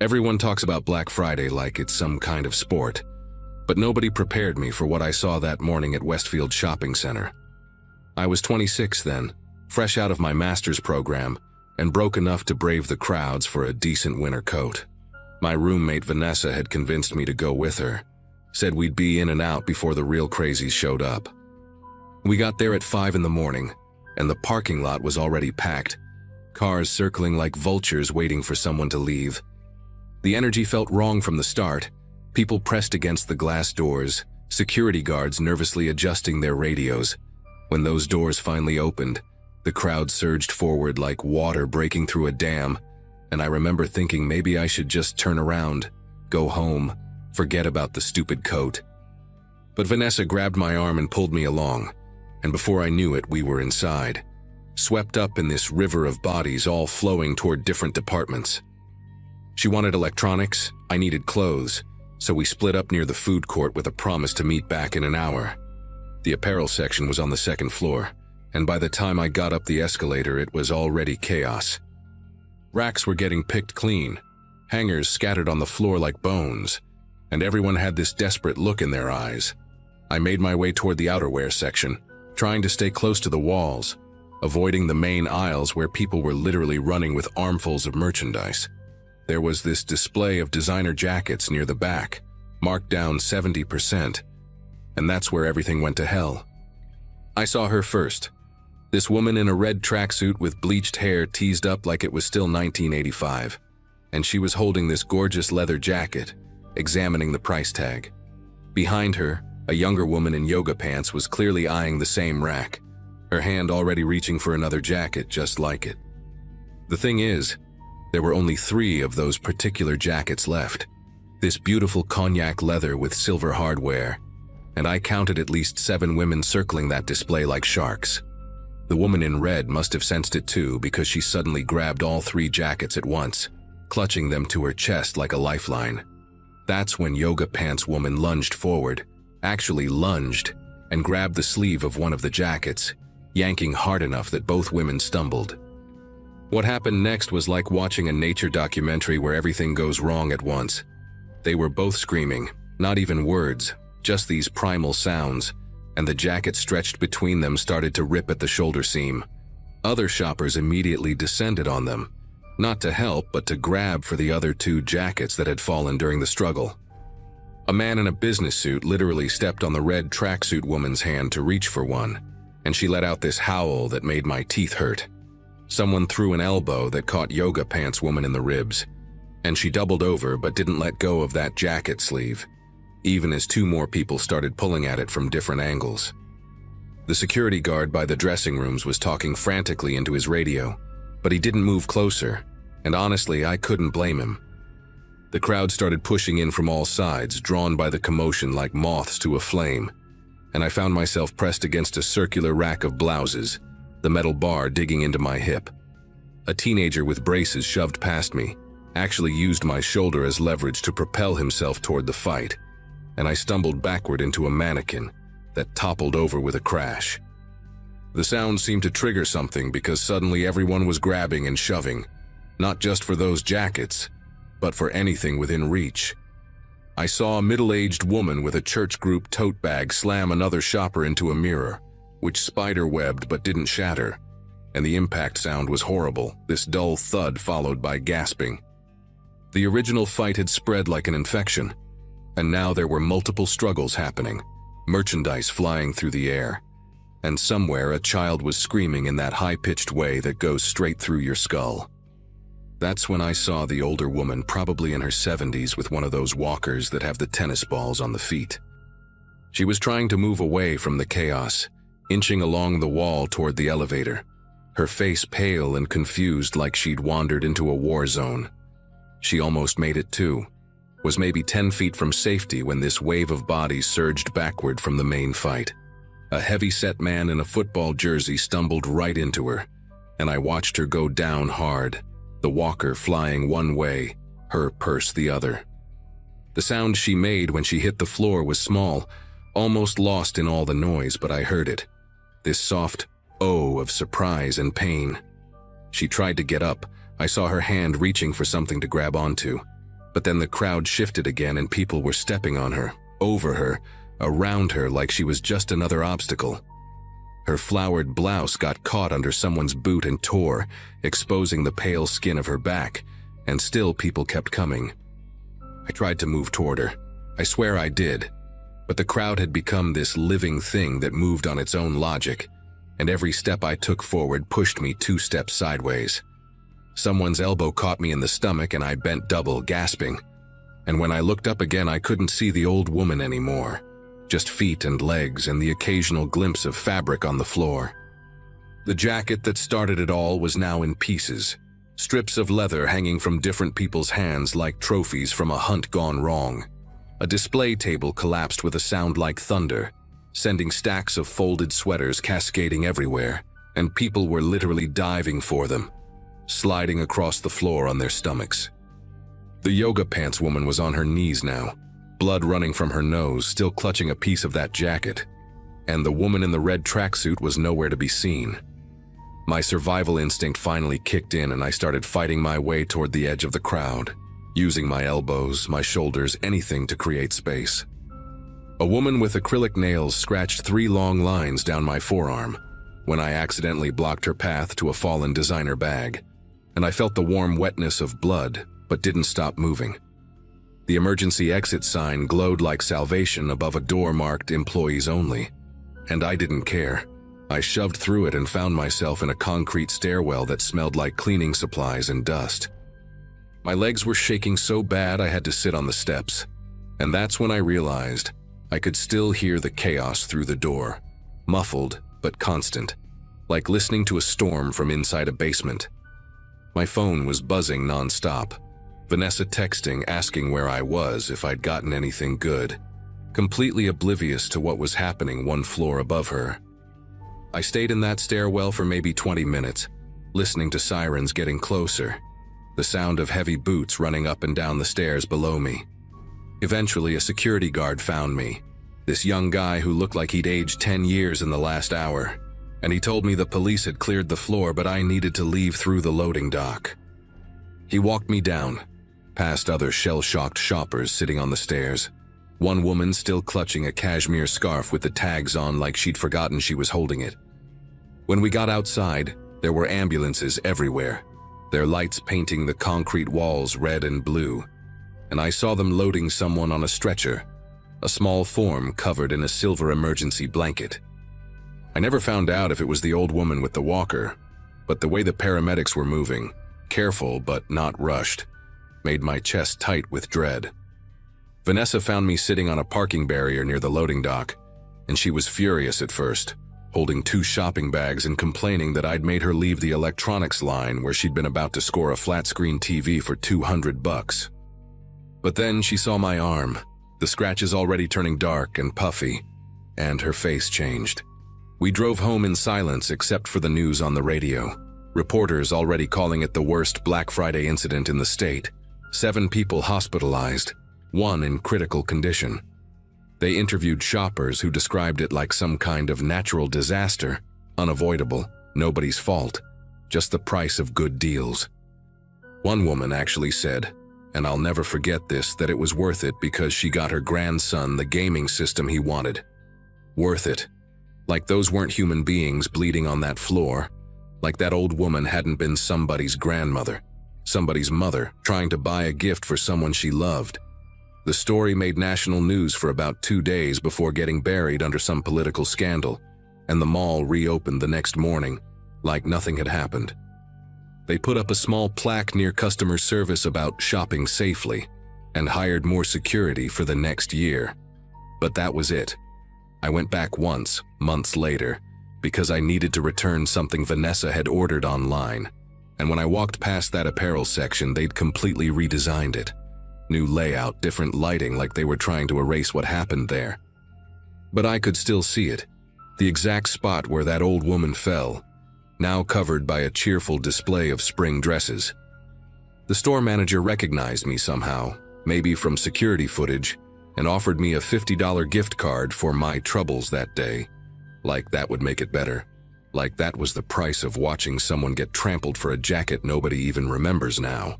Everyone talks about Black Friday like it's some kind of sport, but nobody prepared me for what I saw that morning at Westfield Shopping Center. I was 26 then, fresh out of my master's program, and broke enough to brave the crowds for a decent winter coat. My roommate Vanessa had convinced me to go with her, said we'd be in and out before the real crazies showed up. We got there at 5 in the morning, and the parking lot was already packed, cars circling like vultures waiting for someone to leave. The energy felt wrong from the start. People pressed against the glass doors, security guards nervously adjusting their radios. When those doors finally opened, the crowd surged forward like water breaking through a dam, and I remember thinking maybe I should just turn around, go home, forget about the stupid coat. But Vanessa grabbed my arm and pulled me along, and before I knew it, we were inside, swept up in this river of bodies all flowing toward different departments. She wanted electronics, I needed clothes, so we split up near the food court with a promise to meet back in an hour. The apparel section was on the second floor, and by the time I got up the escalator, it was already chaos. Racks were getting picked clean, hangers scattered on the floor like bones, and everyone had this desperate look in their eyes. I made my way toward the outerwear section, trying to stay close to the walls, avoiding the main aisles where people were literally running with armfuls of merchandise. There was this display of designer jackets near the back, marked down 70%, and that's where everything went to hell. I saw her first. This woman in a red tracksuit with bleached hair teased up like it was still 1985, and she was holding this gorgeous leather jacket, examining the price tag. Behind her, a younger woman in yoga pants was clearly eyeing the same rack, her hand already reaching for another jacket just like it. The thing is, there were only 3 of those particular jackets left. This beautiful cognac leather with silver hardware, and I counted at least 7 women circling that display like sharks. The woman in red must have sensed it too, because she suddenly grabbed all 3 jackets at once, clutching them to her chest like a lifeline. That's when yoga pants woman lunged forward, actually lunged, and grabbed the sleeve of one of the jackets, yanking hard enough that both women stumbled. What happened next was like watching a nature documentary where everything goes wrong at once. They were both screaming, not even words, just these primal sounds, and the jacket stretched between them started to rip at the shoulder seam. Other shoppers immediately descended on them, not to help but to grab for the other 2 jackets that had fallen during the struggle. A man in a business suit literally stepped on the red tracksuit woman's hand to reach for one, and she let out this howl that made my teeth hurt. Someone threw an elbow that caught yoga pants woman in the ribs, and she doubled over but didn't let go of that jacket sleeve, even as 2 more people started pulling at it from different angles. The security guard by the dressing rooms was talking frantically into his radio, but he didn't move closer, and honestly, I couldn't blame him. The crowd started pushing in from all sides, drawn by the commotion like moths to a flame, and I found myself pressed against a circular rack of blouses, the metal bar digging into my hip. A teenager with braces shoved past me, actually used my shoulder as leverage to propel himself toward the fight, and I stumbled backward into a mannequin that toppled over with a crash. The sound seemed to trigger something because suddenly everyone was grabbing and shoving, not just for those jackets, but for anything within reach. I saw a middle-aged woman with a church group tote bag slam another shopper into a mirror, which spider-webbed but didn't shatter, and the impact sound was horrible, this dull thud followed by gasping. The original fight had spread like an infection, and now there were multiple struggles happening, merchandise flying through the air, and somewhere a child was screaming in that high-pitched way that goes straight through your skull. That's when I saw the older woman, probably in her 70s, with one of those walkers that have the tennis balls on the feet. She was trying to move away from the chaos, inching along the wall toward the elevator, her face pale and confused like she'd wandered into a war zone. She almost made it too, was maybe 10 feet from safety when this wave of bodies surged backward from the main fight. A heavy-set man in a football jersey stumbled right into her, and I watched her go down hard, the walker flying one way, her purse the other. The sound she made when she hit the floor was small, almost lost in all the noise, but I heard it. This soft oh of surprise and pain. She tried to get up. I saw her hand reaching for something to grab onto, But then the crowd shifted again and people were stepping on her, over her, around her like she was just another obstacle. Her flowered blouse got caught under someone's boot and tore, exposing the pale skin of her back, and still people kept coming. I tried to move toward her. I swear I did. But the crowd had become this living thing that moved on its own logic, and every step I took forward pushed me 2 steps sideways. Someone's elbow caught me in the stomach and I bent double, gasping. And when I looked up again, I couldn't see the old woman anymore. Just feet and legs and the occasional glimpse of fabric on the floor. The jacket that started it all was now in pieces, strips of leather hanging from different people's hands like trophies from a hunt gone wrong. A display table collapsed with a sound like thunder, sending stacks of folded sweaters cascading everywhere, and people were literally diving for them, sliding across the floor on their stomachs. The yoga pants woman was on her knees now, blood running from her nose, still clutching a piece of that jacket, and the woman in the red tracksuit was nowhere to be seen. My survival instinct finally kicked in and I started fighting my way toward the edge of the crowd, using my elbows, my shoulders, anything to create space. A woman with acrylic nails scratched 3 long lines down my forearm when I accidentally blocked her path to a fallen designer bag, and I felt the warm wetness of blood but didn't stop moving. The emergency exit sign glowed like salvation above a door marked "Employees Only," and I didn't care. I shoved through it and found myself in a concrete stairwell that smelled like cleaning supplies and dust. My legs were shaking so bad I had to sit on the steps, and that's when I realized I could still hear the chaos through the door, muffled but constant, like listening to a storm from inside a basement. My phone was buzzing non-stop, Vanessa texting asking where I was, if I'd gotten anything good, completely oblivious to what was happening 1 floor above her. I stayed in that stairwell for maybe 20 minutes, listening to sirens getting closer, the sound of heavy boots running up and down the stairs below me. Eventually, a security guard found me, this young guy who looked like he'd aged 10 years in the last hour, and he told me the police had cleared the floor but I needed to leave through the loading dock. He walked me down, past other shell-shocked shoppers sitting on the stairs, one woman still clutching a cashmere scarf with the tags on like she'd forgotten she was holding it. When we got outside, there were ambulances everywhere, their lights painting the concrete walls red and blue, and I saw them loading someone on a stretcher, a small form covered in a silver emergency blanket. I never found out if it was the old woman with the walker, but the way the paramedics were moving, careful but not rushed, made my chest tight with dread. Vanessa found me sitting on a parking barrier near the loading dock, and she was furious at first, holding 2 shopping bags and complaining that I'd made her leave the electronics line where she'd been about to score a flat-screen TV for $200. But then she saw my arm, the scratches already turning dark and puffy, and her face changed. We drove home in silence except for the news on the radio. Reporters already calling it the worst Black Friday incident in the state. 7 people hospitalized, 1 in critical condition. They interviewed shoppers who described it like some kind of natural disaster, unavoidable, nobody's fault, just the price of good deals. One woman actually said, and I'll never forget this, that it was worth it because she got her grandson the gaming system he wanted. Worth it. Like those weren't human beings bleeding on that floor. Like that old woman hadn't been somebody's grandmother, somebody's mother, trying to buy a gift for someone she loved. The story made national news for about 2 days before getting buried under some political scandal, and the mall reopened the next morning, like nothing had happened. They put up a small plaque near customer service about shopping safely, and hired more security for the next year. But that was it. I went back once, months later, because I needed to return something Vanessa had ordered online, and when I walked past that apparel section, they'd completely redesigned it. New layout, different lighting, like they were trying to erase what happened there. But I could still see it, the exact spot where that old woman fell, now covered by a cheerful display of spring dresses. The store manager recognized me somehow, maybe from security footage, and offered me a $50 gift card for my troubles that day. Like that would make it better. Like that was the price of watching someone get trampled for a jacket nobody even remembers now.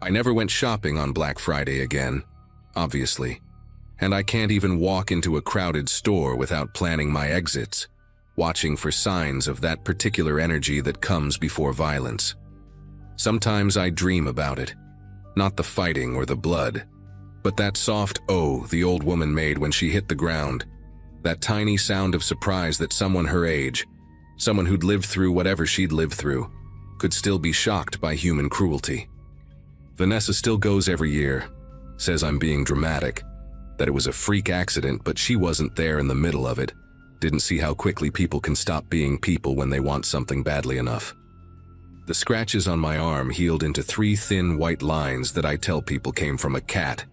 I never went shopping on Black Friday again, obviously, and I can't even walk into a crowded store without planning my exits, watching for signs of that particular energy that comes before violence. Sometimes I dream about it, not the fighting or the blood, but that soft "oh" the old woman made when she hit the ground, that tiny sound of surprise that someone her age, someone who'd lived through whatever she'd lived through, could still be shocked by human cruelty. Vanessa still goes every year, says I'm being dramatic, that it was a freak accident, but she wasn't there in the middle of it, didn't see how quickly people can stop being people when they want something badly enough. The scratches on my arm healed into 3 thin white lines that I tell people came from a cat,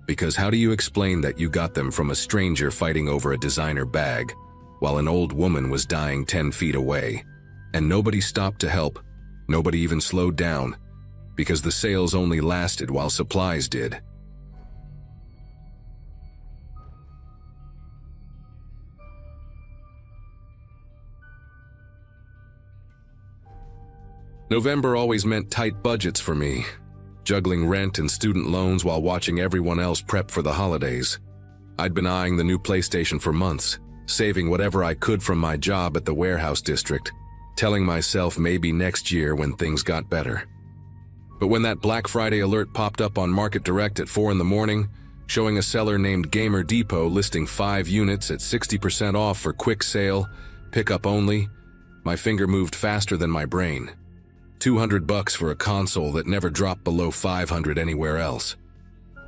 because how do you explain that you got them from a stranger fighting over a designer bag, while an old woman was dying 10 feet away, and nobody stopped to help, nobody even slowed down, because the sales only lasted while supplies did. November always meant tight budgets for me, juggling rent and student loans while watching everyone else prep for the holidays. I'd been eyeing the new PlayStation for months, saving whatever I could from my job at the warehouse district, telling myself maybe next year when things got better. But when that Black Friday alert popped up on Market Direct at 4 in the morning, showing a seller named Gamer Depot listing 5 units at 60% off for quick sale, pickup only, my finger moved faster than my brain. $200 for a console that never dropped below $500 anywhere else.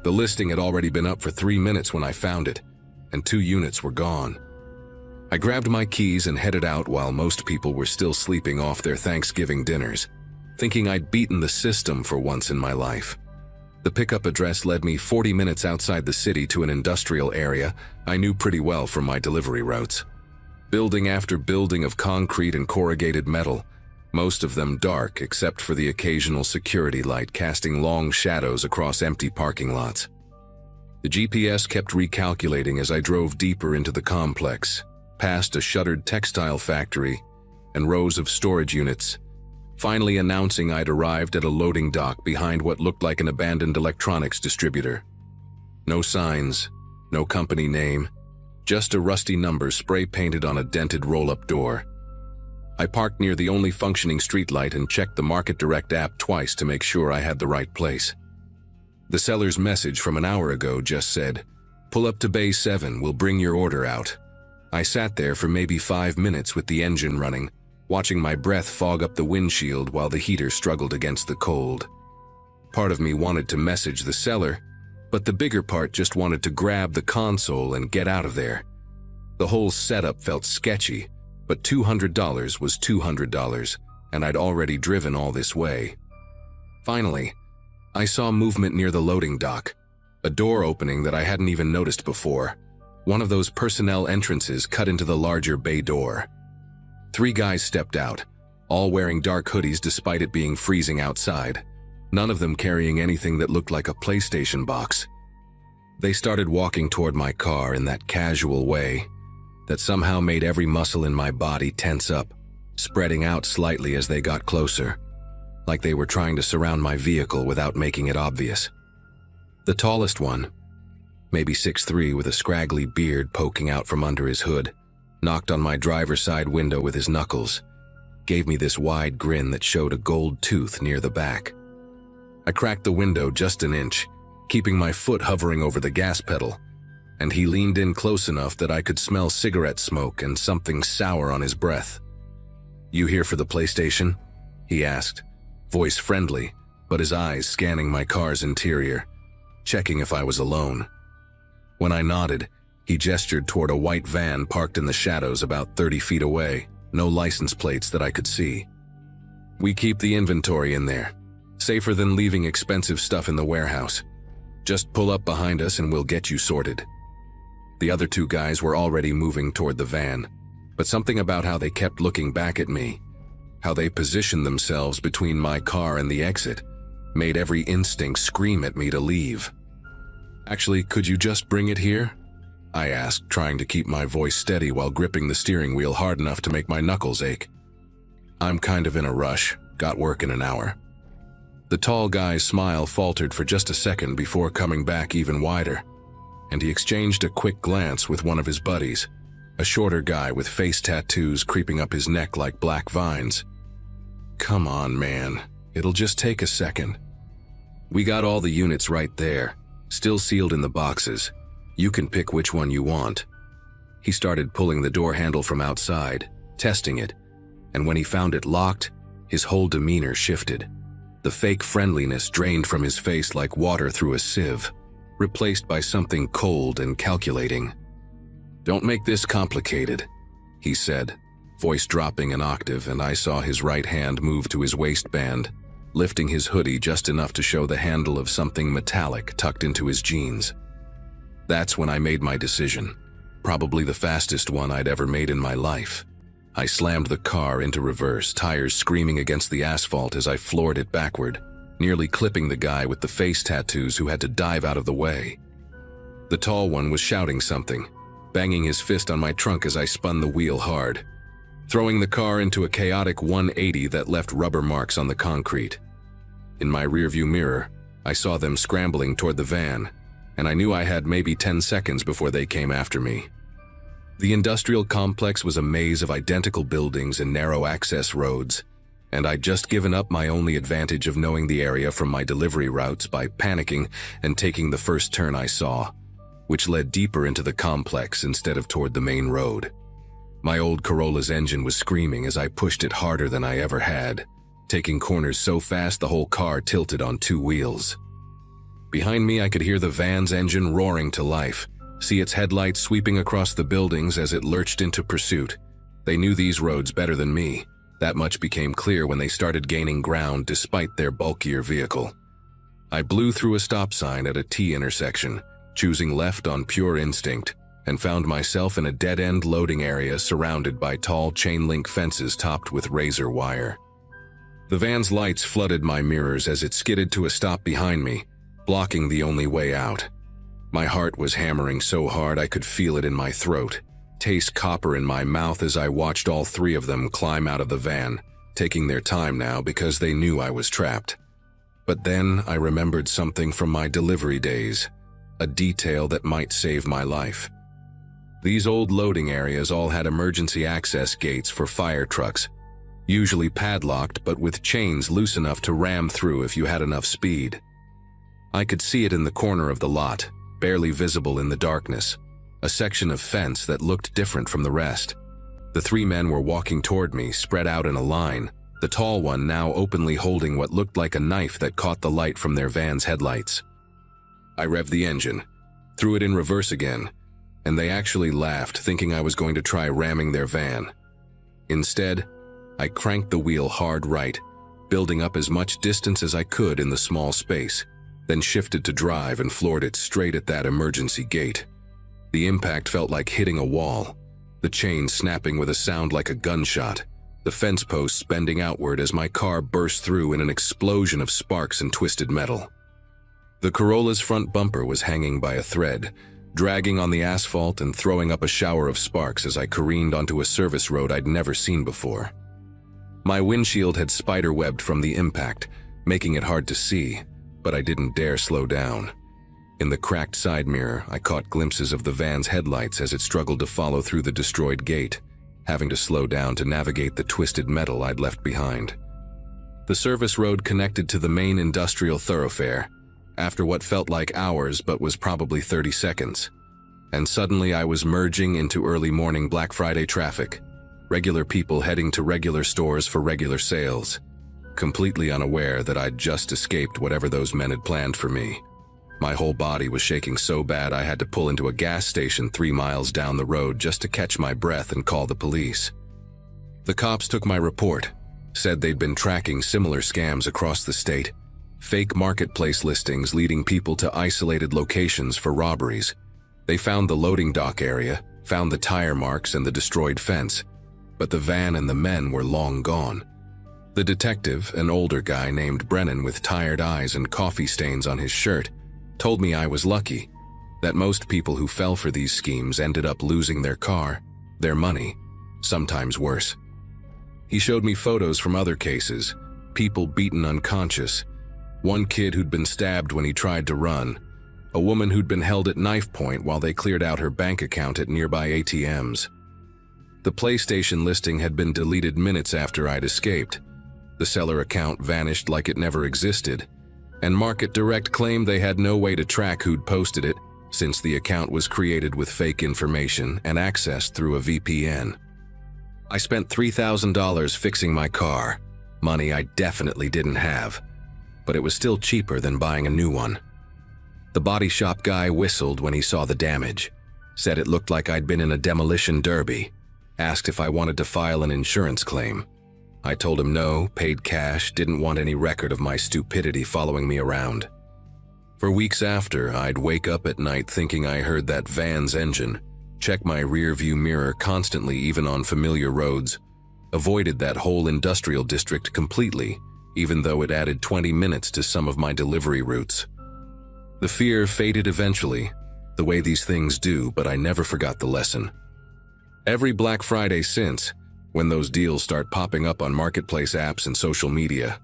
The listing had already been up for 3 minutes when I found it, and 2 units were gone. I grabbed my keys and headed out while most people were still sleeping off their Thanksgiving dinners, thinking I'd beaten the system for once in my life. The pickup address led me 40 minutes outside the city to an industrial area I knew pretty well from my delivery routes. Building after building of concrete and corrugated metal, most of them dark except for the occasional security light casting long shadows across empty parking lots. The GPS kept recalculating as I drove deeper into the complex, past a shuttered textile factory and rows of storage units, finally announcing I'd arrived at a loading dock behind what looked like an abandoned electronics distributor. No signs, no company name, just a rusty number spray-painted on a dented roll-up door. I parked near the only functioning streetlight and checked the Market Direct app twice to make sure I had the right place. The seller's message from an hour ago just said, "Pull up to Bay 7, we'll bring your order out." I sat there for maybe 5 minutes with the engine running, watching my breath fog up the windshield while the heater struggled against the cold. Part of me wanted to message the seller, but the bigger part just wanted to grab the console and get out of there. The whole setup felt sketchy, but $200 was $200, and I'd already driven all this way. Finally, I saw movement near the loading dock, a door opening that I hadn't even noticed before, one of those personnel entrances cut into the larger bay door. 3 guys stepped out, all wearing dark hoodies despite it being freezing outside, none of them carrying anything that looked like a PlayStation box. They started walking toward my car in that casual way that somehow made every muscle in my body tense up, spreading out slightly as they got closer, like they were trying to surround my vehicle without making it obvious. The tallest one, maybe 6'3" with a scraggly beard poking out from under his hood, knocked on my driver's side window with his knuckles, gave me this wide grin that showed a gold tooth near the back. I cracked the window just an inch, keeping my foot hovering over the gas pedal, and he leaned in close enough that I could smell cigarette smoke and something sour on his breath. "You here for the PlayStation?" he asked, voice friendly, but his eyes scanning my car's interior, checking if I was alone. When I nodded, he gestured toward a white van parked in the shadows about 30 feet away, no license plates that I could see. "We keep the inventory in there, safer than leaving expensive stuff in the warehouse. Just pull up behind us and we'll get you sorted." The other 2 guys were already moving toward the van, but something about how they kept looking back at me, how they positioned themselves between my car and the exit, made every instinct scream at me to leave. "Actually, could you just bring it here?" I asked, trying to keep my voice steady while gripping the steering wheel hard enough to make my knuckles ache. "I'm kind of in a rush, got work in an hour." The tall guy's smile faltered for just a second before coming back even wider, and he exchanged a quick glance with one of his buddies, a shorter guy with face tattoos creeping up his neck like black vines. "Come on, man. It'll just take a second. We got all the units right there, still sealed in the boxes. You can pick which one you want." He started pulling the door handle from outside, testing it, and when he found it locked, his whole demeanor shifted. The fake friendliness drained from his face like water through a sieve, replaced by something cold and calculating. "Don't make this complicated," he said, voice dropping an octave, and I saw his right hand move to his waistband, lifting his hoodie just enough to show the handle of something metallic tucked into his jeans. That's when I made my decision, probably the fastest one I'd ever made in my life. I slammed the car into reverse, tires screaming against the asphalt as I floored it backward, nearly clipping the guy with the face tattoos who had to dive out of the way. The tall one was shouting something, banging his fist on my trunk as I spun the wheel hard, throwing the car into a chaotic 180 that left rubber marks on the concrete. In my rearview mirror, I saw them scrambling toward the van, and I knew I had maybe 10 seconds before they came after me. The industrial complex was a maze of identical buildings and narrow access roads, and I'd just given up my only advantage of knowing the area from my delivery routes by panicking and taking the first turn I saw, which led deeper into the complex instead of toward the main road. My old Corolla's engine was screaming as I pushed it harder than I ever had, taking corners so fast the whole car tilted on two wheels. Behind me, I could hear the van's engine roaring to life, see its headlights sweeping across the buildings as it lurched into pursuit. They knew these roads better than me. That much became clear when they started gaining ground despite their bulkier vehicle. I blew through a stop sign at a T intersection, choosing left on pure instinct, and found myself in a dead-end loading area surrounded by tall chain-link fences topped with razor wire. The van's lights flooded my mirrors as it skidded to a stop behind me, blocking the only way out. My heart was hammering so hard I could feel it in my throat, taste copper in my mouth as I watched all three of them climb out of the van, taking their time now because they knew I was trapped. But then I remembered something from my delivery days, a detail that might save my life. These old loading areas all had emergency access gates for fire trucks, usually padlocked but with chains loose enough to ram through if you had enough speed. I could see it in the corner of the lot, barely visible in the darkness, a section of fence that looked different from the rest. The three men were walking toward me, spread out in a line, the tall one now openly holding what looked like a knife that caught the light from their van's headlights. I revved the engine, threw it in reverse again, and they actually laughed, thinking I was going to try ramming their van. Instead, I cranked the wheel hard right, building up as much distance as I could in the small space, then shifted to drive and floored it straight at that emergency gate. The impact felt like hitting a wall, the chain snapping with a sound like a gunshot, the fence posts bending outward as my car burst through in an explosion of sparks and twisted metal. The Corolla's front bumper was hanging by a thread, dragging on the asphalt and throwing up a shower of sparks as I careened onto a service road I'd never seen before. My windshield had spiderwebbed from the impact, making it hard to see, but I didn't dare slow down. In the cracked side mirror, I caught glimpses of the van's headlights as it struggled to follow through the destroyed gate, having to slow down to navigate the twisted metal I'd left behind. The service road connected to the main industrial thoroughfare, after what felt like hours but was probably 30 seconds. And suddenly I was merging into early morning Black Friday traffic, regular people heading to regular stores for regular sales, completely unaware that I'd just escaped whatever those men had planned for me. My whole body was shaking so bad I had to pull into a gas station 3 miles down the road just to catch my breath and call the police. The cops took my report, said they'd been tracking similar scams across the state, fake marketplace listings leading people to isolated locations for robberies. They found the loading dock area, found the tire marks and the destroyed fence, but the van and the men were long gone. The detective, an older guy named Brennan with tired eyes and coffee stains on his shirt, told me I was lucky, that most people who fell for these schemes ended up losing their car, their money, sometimes worse. He showed me photos from other cases, people beaten unconscious, One kid who'd been stabbed when he tried to run. A woman who'd been held at knife point while they cleared out her bank account at nearby ATMs. The PlayStation listing had been deleted minutes after I'd escaped. The seller account vanished like it never existed, and Market Direct claimed they had no way to track who'd posted it, since the account was created with fake information and accessed through a VPN. I spent $3,000 fixing my car, money I definitely didn't have, but it was still cheaper than buying a new one. The body shop guy whistled when he saw the damage, said it looked like I'd been in a demolition derby, asked if I wanted to file an insurance claim. I told him no, paid cash, didn't want any record of my stupidity following me around. For weeks after, I'd wake up at night thinking I heard that van's engine, check my rear-view mirror constantly even on familiar roads, avoided that whole industrial district completely, even though it added 20 minutes to some of my delivery routes. The fear faded eventually, the way these things do, but I never forgot the lesson. Every Black Friday since, when those deals start popping up on marketplace apps and social media,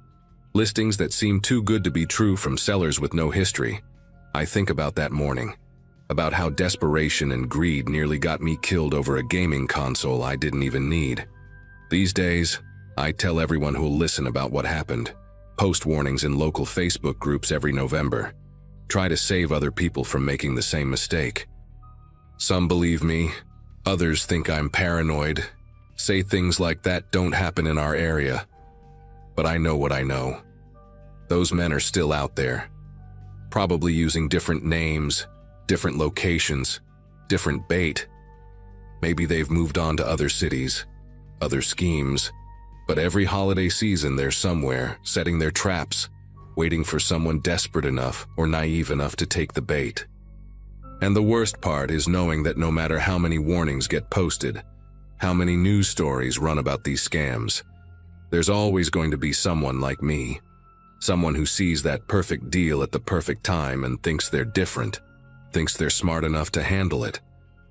listings that seem too good to be true from sellers with no history, I think about that morning, about how desperation and greed nearly got me killed over a gaming console I didn't even need. These days, I tell everyone who'll listen about what happened, post warnings in local Facebook groups every November, try to save other people from making the same mistake. Some believe me, others think I'm paranoid, say things like that don't happen in our area. But I know what I know. Those men are still out there, probably using different names, different locations, different bait. Maybe they've moved on to other cities, other schemes, but every holiday season they're somewhere, setting their traps, waiting for someone desperate enough or naive enough to take the bait. And the worst part is knowing that no matter how many warnings get posted, how many news stories run about these scams, there's always going to be someone like me, someone who sees that perfect deal at the perfect time and thinks they're different, thinks they're smart enough to handle it,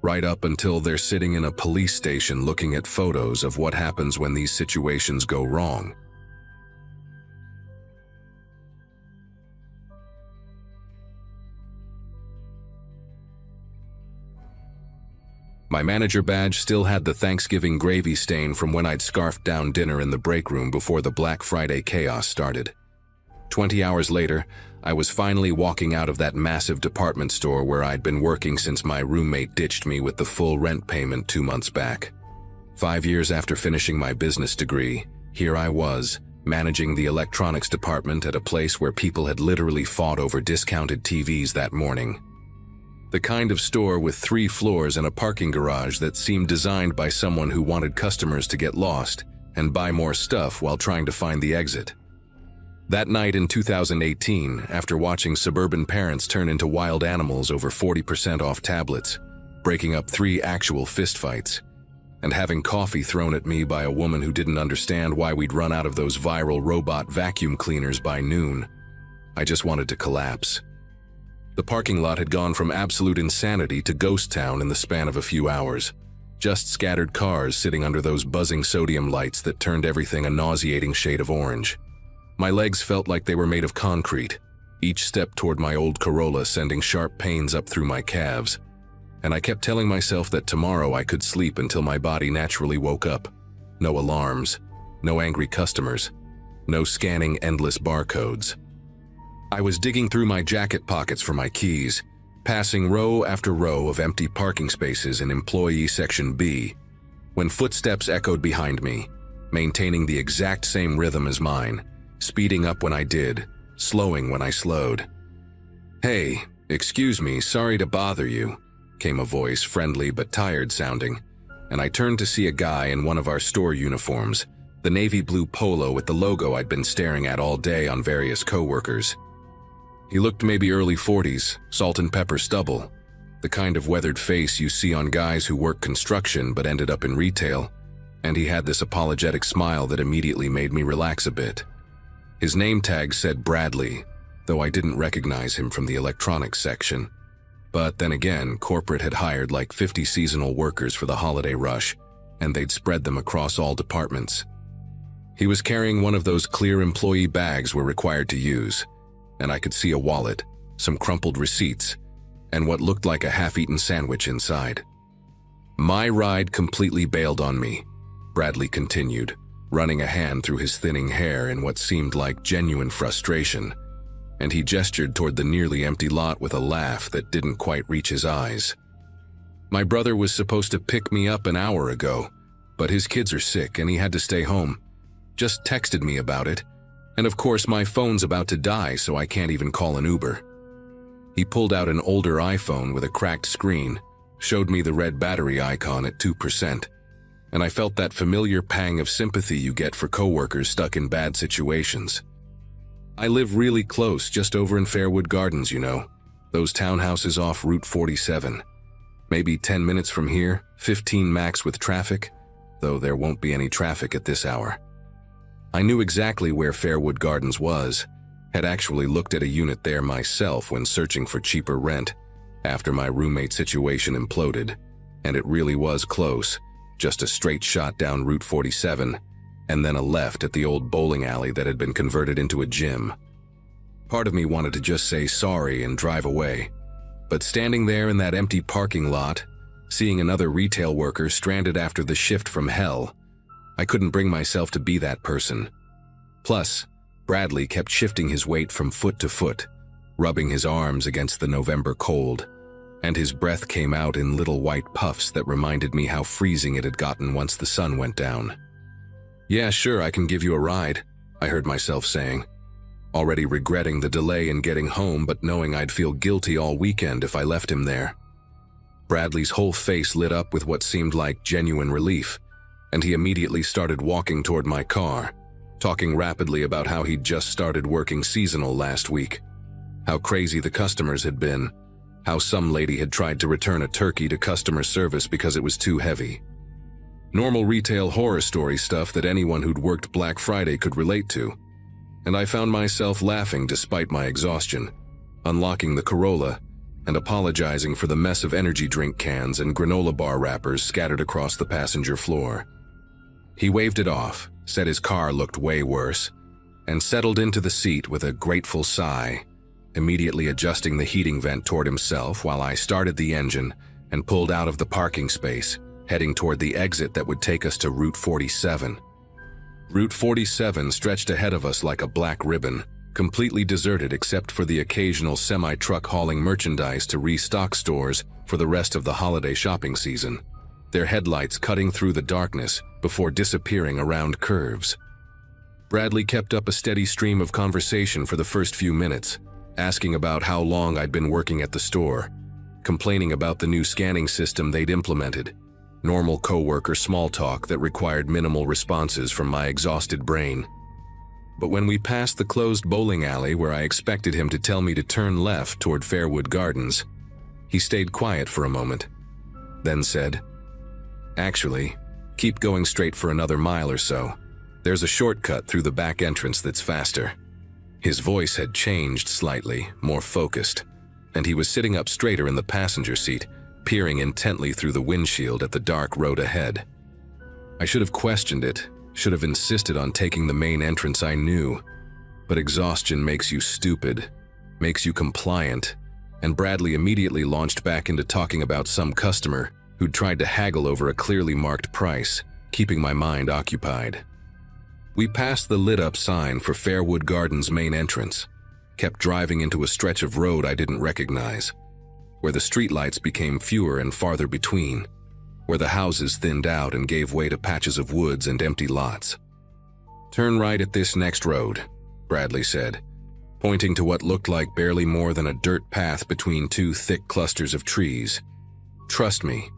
right up until they're sitting in a police station looking at photos of what happens when these situations go wrong. My manager badge still had the Thanksgiving gravy stain from when I'd scarfed down dinner in the break room before the Black Friday chaos started. 20 hours later, I was finally walking out of that massive department store where I'd been working since my roommate ditched me with the full rent payment 2 months back. 5 years after finishing my business degree, here I was, managing the electronics department at a place where people had literally fought over discounted TVs that morning. The kind of store with 3 floors and a parking garage that seemed designed by someone who wanted customers to get lost and buy more stuff while trying to find the exit. That night in 2018, after watching suburban parents turn into wild animals over 40% off tablets, breaking up 3 actual fistfights, and having coffee thrown at me by a woman who didn't understand why we'd run out of those viral robot vacuum cleaners by noon, I just wanted to collapse. The parking lot had gone from absolute insanity to ghost town in the span of a few hours. Just scattered cars sitting under those buzzing sodium lights that turned everything a nauseating shade of orange. My legs felt like they were made of concrete, each step toward my old Corolla sending sharp pains up through my calves. And I kept telling myself that tomorrow I could sleep until my body naturally woke up. No alarms, no angry customers, no scanning endless barcodes. I was digging through my jacket pockets for my keys, passing row after row of empty parking spaces in Employee Section B, when footsteps echoed behind me, maintaining the exact same rhythm as mine, speeding up when I did, slowing when I slowed. "Hey, excuse me, sorry to bother you," came a voice, friendly but tired sounding, and I turned to see a guy in one of our store uniforms, the navy blue polo with the logo I'd been staring at all day on various coworkers. He looked maybe early 40s, salt and pepper stubble, the kind of weathered face you see on guys who work construction but ended up in retail, and he had this apologetic smile that immediately made me relax a bit. His name tag said Bradley, though I didn't recognize him from the electronics section. But then again, corporate had hired like 50 seasonal workers for the holiday rush, and they'd spread them across all departments. He was carrying one of those clear employee bags we're required to use, and I could see a wallet, some crumpled receipts, and what looked like a half-eaten sandwich inside. My ride completely bailed on me, Bradley continued, running a hand through his thinning hair in what seemed like genuine frustration, and he gestured toward the nearly empty lot with a laugh that didn't quite reach his eyes. My brother was supposed to pick me up an hour ago, but his kids are sick and he had to stay home. Just texted me about it, and of course my phone's about to die, so I can't even call an Uber. He pulled out an older iPhone with a cracked screen, showed me the red battery icon at 2%, and I felt that familiar pang of sympathy you get for coworkers stuck in bad situations. I live really close, just over in Fairwood Gardens, you know, those townhouses off Route 47. Maybe 10 minutes from here, 15 max with traffic, though there won't be any traffic at this hour. I knew exactly where Fairwood Gardens was, had actually looked at a unit there myself when searching for cheaper rent after my roommate situation imploded, and it really was close, just a straight shot down Route 47, and then a left at the old bowling alley that had been converted into a gym. Part of me wanted to just say sorry and drive away, but standing there in that empty parking lot, seeing another retail worker stranded after the shift from hell, I couldn't bring myself to be that person. Plus, Bradley kept shifting his weight from foot to foot, rubbing his arms against the November cold, and his breath came out in little white puffs that reminded me how freezing it had gotten once the sun went down. "Yeah, sure, I can give you a ride," I heard myself saying, already regretting the delay in getting home but knowing I'd feel guilty all weekend if I left him there. Bradley's whole face lit up with what seemed like genuine relief, and he immediately started walking toward my car, talking rapidly about how he'd just started working seasonal last week, how crazy the customers had been, how some lady had tried to return a turkey to customer service because it was too heavy. Normal retail horror story stuff that anyone who'd worked Black Friday could relate to, and I found myself laughing despite my exhaustion, unlocking the Corolla and apologizing for the mess of energy drink cans and granola bar wrappers scattered across the passenger floor. He waved it off, said his car looked way worse, and settled into the seat with a grateful sigh, immediately adjusting the heating vent toward himself while I started the engine and pulled out of the parking space, heading toward the exit that would take us to Route 47. Route 47 stretched ahead of us like a black ribbon, completely deserted except for the occasional semi-truck hauling merchandise to restock stores for the rest of the holiday shopping season, their headlights cutting through the darkness before disappearing around curves. Bradley kept up a steady stream of conversation for the first few minutes, asking about how long I'd been working at the store, complaining about the new scanning system they'd implemented, normal coworker small talk that required minimal responses from my exhausted brain. But when we passed the closed bowling alley where I expected him to tell me to turn left toward Fairwood Gardens, he stayed quiet for a moment, then said, "Actually, keep going straight for another mile or so. There's a shortcut through the back entrance that's faster." His voice had changed slightly, more focused, and he was sitting up straighter in the passenger seat, peering intently through the windshield at the dark road ahead. I should have questioned it, should have insisted on taking the main entrance I knew, but exhaustion makes you stupid, makes you compliant, and Bradley immediately launched back into talking about some customer who'd tried to haggle over a clearly marked price, keeping my mind occupied. We passed the lit-up sign for Fairwood Gardens' main entrance, kept driving into a stretch of road I didn't recognize, where the streetlights became fewer and farther between, where the houses thinned out and gave way to patches of woods and empty lots. "Turn right at this next road," Bradley said, pointing to what looked like barely more than a dirt path between two thick clusters of trees. "Trust me,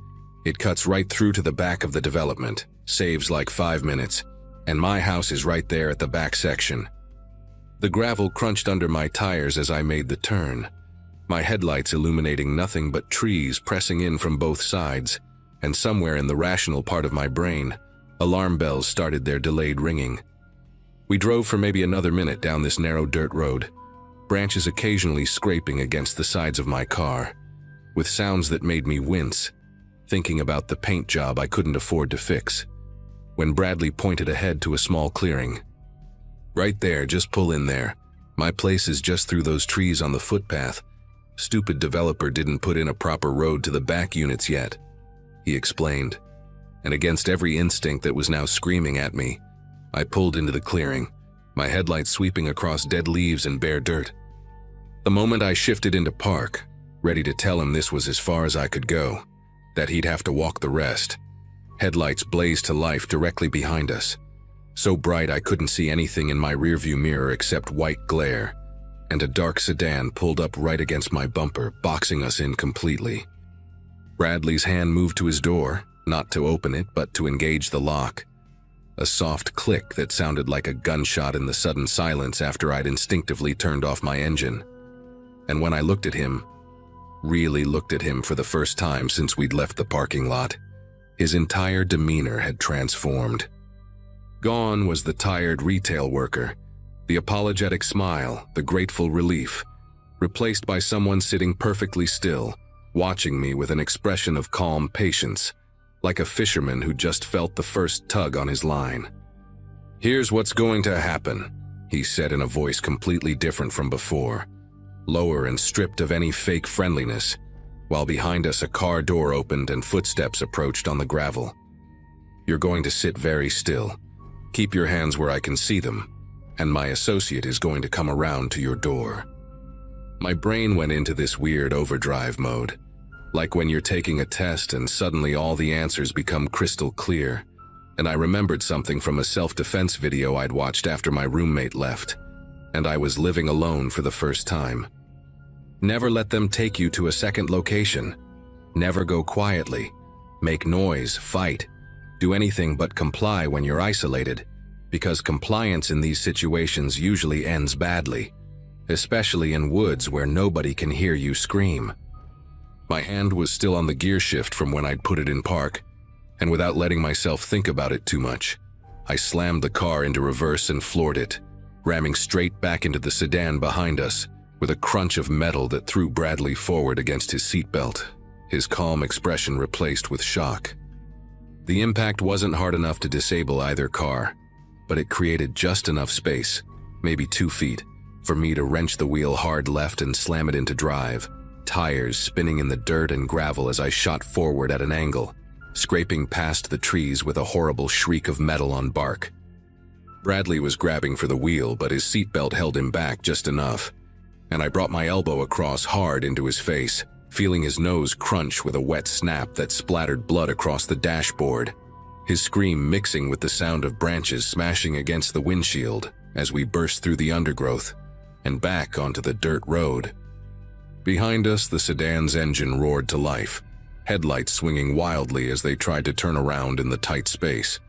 it cuts right through to the back of the development, saves like 5 minutes, and my house is right there at the back section." The gravel crunched under my tires as I made the turn, my headlights illuminating nothing but trees pressing in from both sides, and somewhere in the rational part of my brain, alarm bells started their delayed ringing. We drove for maybe another minute down this narrow dirt road, branches occasionally scraping against the sides of my car, with sounds that made me wince, thinking about the paint job I couldn't afford to fix, when Bradley pointed ahead to a small clearing. "Right there, just pull in there. My place is just through those trees on the footpath. Stupid developer didn't put in a proper road to the back units yet," he explained. And against every instinct that was now screaming at me, I pulled into the clearing, my headlights sweeping across dead leaves and bare dirt. The moment I shifted into park, ready to tell him this was as far as I could go, that he'd have to walk the rest, headlights blazed to life directly behind us, so bright I couldn't see anything in my rearview mirror except white glare, and a dark sedan pulled up right against my bumper, boxing us in completely. Bradley's hand moved to his door, not to open it, but to engage the lock. A soft click that sounded like a gunshot in the sudden silence after I'd instinctively turned off my engine. And when I looked at him, really looked at him for the first time since we'd left the parking lot, his entire demeanor had transformed. Gone was the tired retail worker, the apologetic smile, the grateful relief, replaced by someone sitting perfectly still, watching me with an expression of calm patience, like a fisherman who just felt the first tug on his line. "Here's what's going to happen," he said in a voice completely different from before, lower and stripped of any fake friendliness, while behind us a car door opened and footsteps approached on the gravel. "You're going to sit very still. Keep your hands where I can see them, and my associate is going to come around to your door." My brain went into this weird overdrive mode, like when you're taking a test and suddenly all the answers become crystal clear, and I remembered something from a self-defense video I'd watched after my roommate left, and I was living alone for the first time. Never let them take you to a second location. Never go quietly. Make noise, fight. Do anything but comply when you're isolated, because compliance in these situations usually ends badly, especially in woods where nobody can hear you scream. My hand was still on the gear shift from when I'd put it in park, and without letting myself think about it too much, I slammed the car into reverse and floored it, ramming straight back into the sedan behind us with a crunch of metal that threw Bradley forward against his seatbelt, his calm expression replaced with shock. The impact wasn't hard enough to disable either car, but it created just enough space, maybe 2 feet, for me to wrench the wheel hard left and slam it into drive, tires spinning in the dirt and gravel as I shot forward at an angle, scraping past the trees with a horrible shriek of metal on bark. Bradley was grabbing for the wheel, but his seatbelt held him back just enough, and I brought my elbow across hard into his face, feeling his nose crunch with a wet snap that splattered blood across the dashboard, his scream mixing with the sound of branches smashing against the windshield as we burst through the undergrowth and back onto the dirt road. Behind us, the sedan's engine roared to life, headlights swinging wildly as they tried to turn around in the tight space,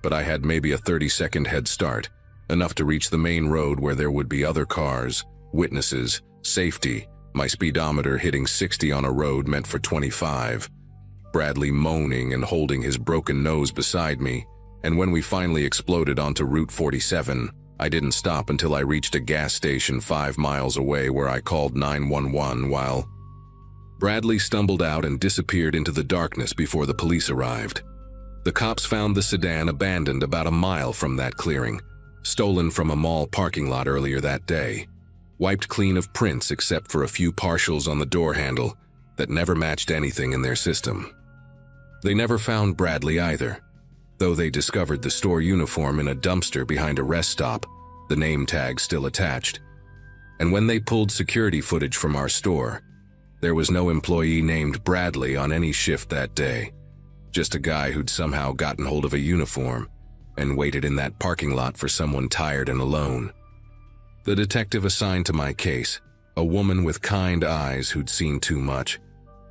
but I had maybe a 30-second head start, enough to reach the main road where there would be other cars, witnesses, safety, my speedometer hitting 60 on a road meant for 25, Bradley moaning and holding his broken nose beside me, and when we finally exploded onto Route 47, I didn't stop until I reached a gas station 5 miles away where I called 911 while Bradley stumbled out and disappeared into the darkness before the police arrived. The cops found the sedan abandoned about a mile from that clearing, stolen from a mall parking lot earlier that day, wiped clean of prints except for a few partials on the door handle that never matched anything in their system. They never found Bradley either, though they discovered the store uniform in a dumpster behind a rest stop, the name tag still attached. And when they pulled security footage from our store, there was no employee named Bradley on any shift that day, just a guy who'd somehow gotten hold of a uniform and waited in that parking lot for someone tired and alone. The detective assigned to my case, a woman with kind eyes who'd seen too much,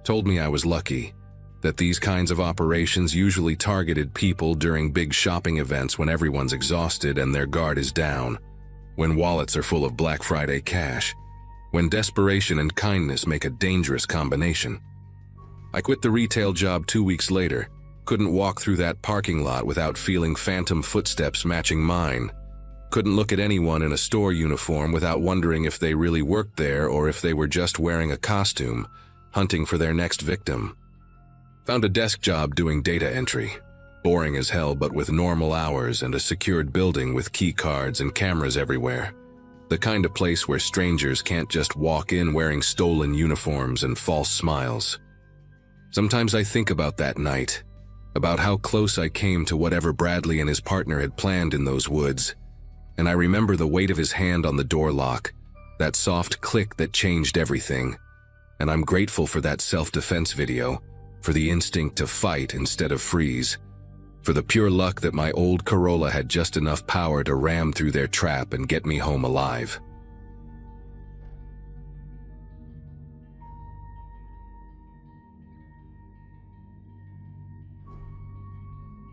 told me I was lucky, that these kinds of operations usually targeted people during big shopping events when everyone's exhausted and their guard is down, when wallets are full of Black Friday cash, when desperation and kindness make a dangerous combination. I quit the retail job 2 weeks later, couldn't walk through that parking lot without feeling phantom footsteps matching mine, couldn't look at anyone in a store uniform without wondering if they really worked there or if they were just wearing a costume, hunting for their next victim. Found a desk job doing data entry, boring as hell but with normal hours and a secured building with key cards and cameras everywhere. The kind of place where strangers can't just walk in wearing stolen uniforms and false smiles. Sometimes I think about that night, about how close I came to whatever Bradley and his partner had planned in those woods, and I remember the weight of his hand on the door lock, that soft click that changed everything, and I'm grateful for that self-defense video, for the instinct to fight instead of freeze, for the pure luck that my old Corolla had just enough power to ram through their trap and get me home alive.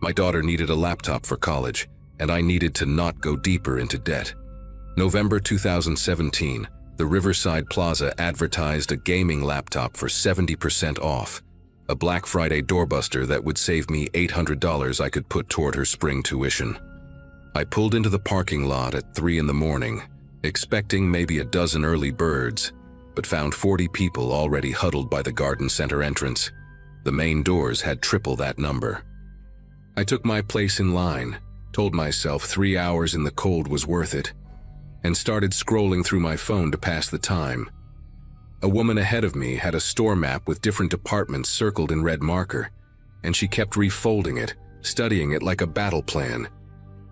My daughter needed a laptop for college, and I needed to not go deeper into debt. November 2017, the Riverside Plaza advertised a gaming laptop for 70% off, a Black Friday doorbuster that would save me $800 I could put toward her spring tuition. I pulled into the parking lot at 3 in the morning, expecting maybe a dozen early birds, but found 40 people already huddled by the garden center entrance. The main doors had triple that number. I took my place in line, told myself 3 hours in the cold was worth it, and started scrolling through my phone to pass the time. A woman ahead of me had a store map with different departments circled in red marker, and she kept refolding it, studying it like a battle plan.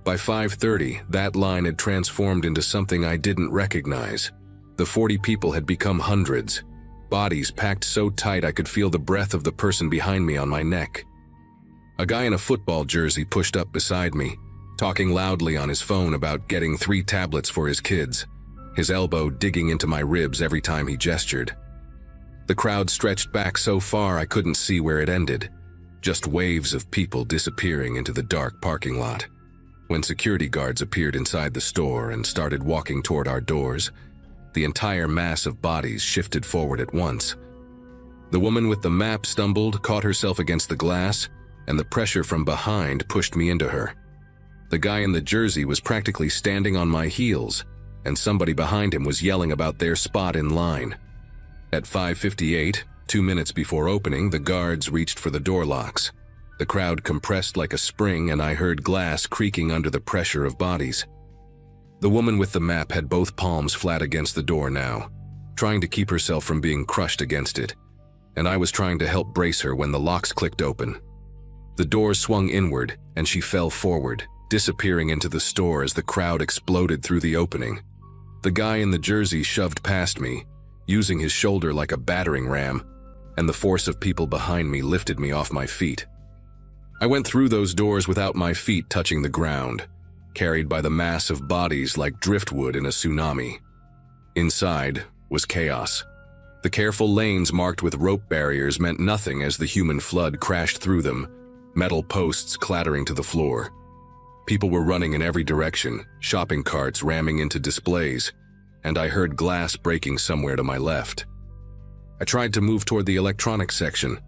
By 5:30, that line had transformed into something I didn't recognize. The 40 people had become hundreds, bodies packed so tight I could feel the breath of the person behind me on my neck. A guy in a football jersey pushed up beside me, talking loudly on his phone about getting 3 tablets for his kids, his elbow digging into my ribs every time he gestured. The crowd stretched back so far I couldn't see where it ended, just waves of people disappearing into the dark parking lot. When security guards appeared inside the store and started walking toward our doors, the entire mass of bodies shifted forward at once. The woman with the map stumbled, caught herself against the glass, and the pressure from behind pushed me into her. The guy in the jersey was practically standing on my heels, and somebody behind him was yelling about their spot in line. At 5:58, 2 minutes before opening, the guards reached for the door locks. The crowd compressed like a spring, and I heard glass creaking under the pressure of bodies. The woman with the map had both palms flat against the door now, trying to keep herself from being crushed against it, and I was trying to help brace her when the locks clicked open. The door swung inward, and she fell forward, disappearing into the store as the crowd exploded through the opening. The guy in the jersey shoved past me, using his shoulder like a battering ram, and the force of people behind me lifted me off my feet. I went through those doors without my feet touching the ground, carried by the mass of bodies like driftwood in a tsunami. Inside was chaos. The careful lanes marked with rope barriers meant nothing as the human flood crashed through them, metal posts clattering to the floor. People were running in every direction, shopping carts ramming into displays, and I heard glass breaking somewhere to my left. I tried to move toward the electronics section,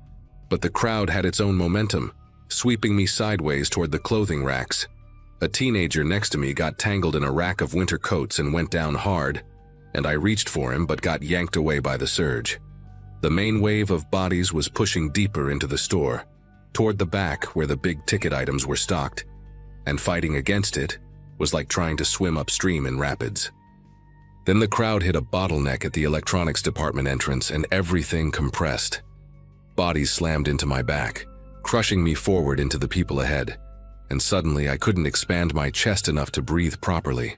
but the crowd had its own momentum, sweeping me sideways toward the clothing racks. A teenager next to me got tangled in a rack of winter coats and went down hard, and I reached for him but got yanked away by the surge. The main wave of bodies was pushing deeper into the store, toward the back where the big-ticket items were stocked, and fighting against it was like trying to swim upstream in rapids. Then the crowd hit a bottleneck at the electronics department entrance and everything compressed. Bodies slammed into my back, crushing me forward into the people ahead, and suddenly I couldn't expand my chest enough to breathe properly.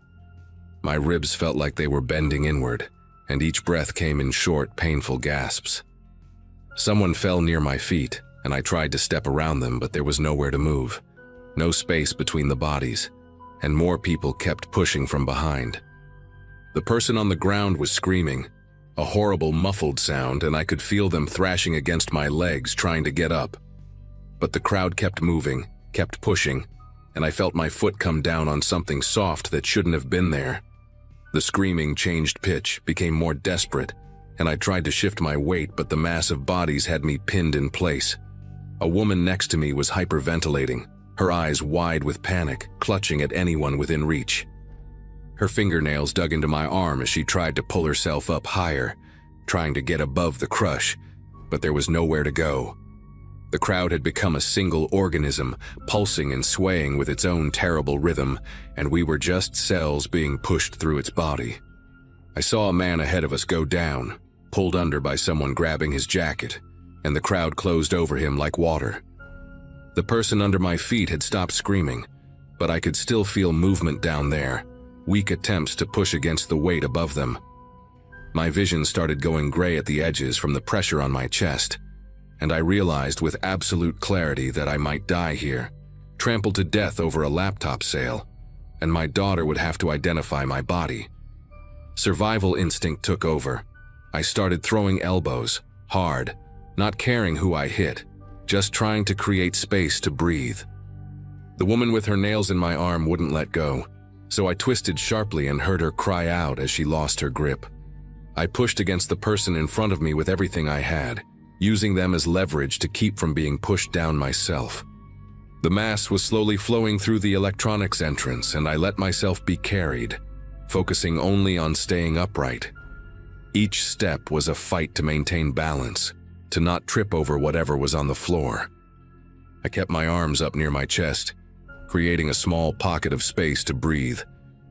My ribs felt like they were bending inward, and each breath came in short, painful gasps. Someone fell near my feet, and I tried to step around them, but there was nowhere to move. No space between the bodies, and more people kept pushing from behind. The person on the ground was screaming, a horrible muffled sound, and I could feel them thrashing against my legs trying to get up. But the crowd kept moving, kept pushing, and I felt my foot come down on something soft that shouldn't have been there. The screaming changed pitch, became more desperate, and I tried to shift my weight, but the mass of bodies had me pinned in place. A woman next to me was hyperventilating, her eyes wide with panic, clutching at anyone within reach. Her fingernails dug into my arm as she tried to pull herself up higher, trying to get above the crush, but there was nowhere to go. The crowd had become a single organism, pulsing and swaying with its own terrible rhythm, and we were just cells being pushed through its body. I saw a man ahead of us go down, pulled under by someone grabbing his jacket, and the crowd closed over him like water. The person under my feet had stopped screaming, but I could still feel movement down there, weak attempts to push against the weight above them. My vision started going gray at the edges from the pressure on my chest, and I realized with absolute clarity that I might die here, trampled to death over a laptop sale, and my daughter would have to identify my body. Survival instinct took over. I started throwing elbows, hard, not caring who I hit, just trying to create space to breathe. The woman with her nails in my arm wouldn't let go, so I twisted sharply and heard her cry out as she lost her grip. I pushed against the person in front of me with everything I had, using them as leverage to keep from being pushed down myself. The mass was slowly flowing through the electronics entrance, and I let myself be carried, focusing only on staying upright. Each step was a fight to maintain balance, to not trip over whatever was on the floor. I kept my arms up near my chest, creating a small pocket of space to breathe,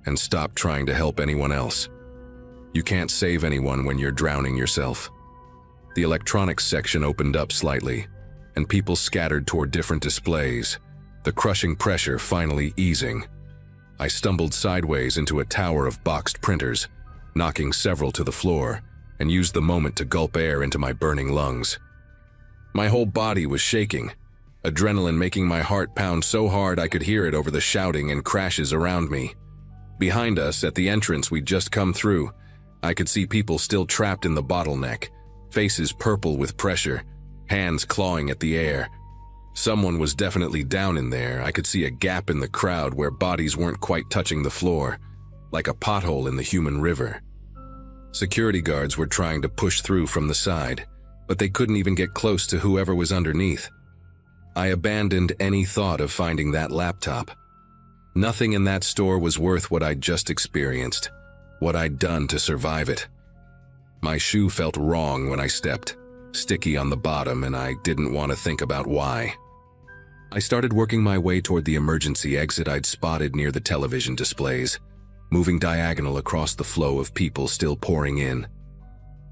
and stopped trying to help anyone else. You can't save anyone when you're drowning yourself. The electronics section opened up slightly, and people scattered toward different displays, the crushing pressure finally easing. I stumbled sideways into a tower of boxed printers, knocking several to the floor, and used the moment to gulp air into my burning lungs. My whole body was shaking, adrenaline making my heart pound so hard I could hear it over the shouting and crashes around me. Behind us, at the entrance we'd just come through, I could see people still trapped in the bottleneck, faces purple with pressure, hands clawing at the air. Someone was definitely down in there. I could see a gap in the crowd where bodies weren't quite touching the floor, like a pothole in the human river. Security guards were trying to push through from the side, but they couldn't even get close to whoever was underneath. I abandoned any thought of finding that laptop. Nothing in that store was worth what I'd just experienced, what I'd done to survive it. My shoe felt wrong when I stepped, sticky on the bottom, and I didn't want to think about why. I started working my way toward the emergency exit I'd spotted near the television displays, moving diagonal across the flow of people still pouring in.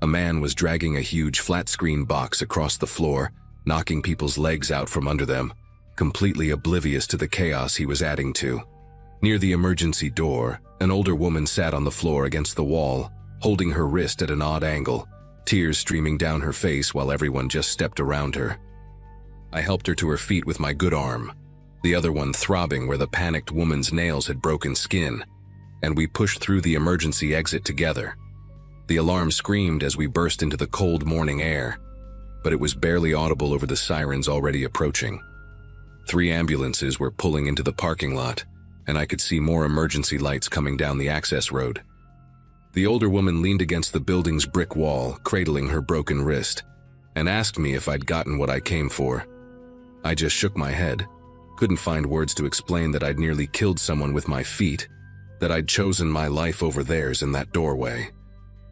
A man was dragging a huge flat-screen box across the floor, knocking people's legs out from under them, completely oblivious to the chaos he was adding to. Near the emergency door, an older woman sat on the floor against the wall, holding her wrist at an odd angle, tears streaming down her face while everyone just stepped around her. I helped her to her feet with my good arm, the other one throbbing where the panicked woman's nails had broken skin, and we pushed through the emergency exit together. The alarm screamed as we burst into the cold morning air, but it was barely audible over the sirens already approaching. 3 ambulances were pulling into the parking lot, and I could see more emergency lights coming down the access road. The older woman leaned against the building's brick wall, cradling her broken wrist, and asked me if I'd gotten what I came for. I just shook my head, couldn't find words to explain that I'd nearly killed someone with my feet, that I'd chosen my life over theirs in that doorway.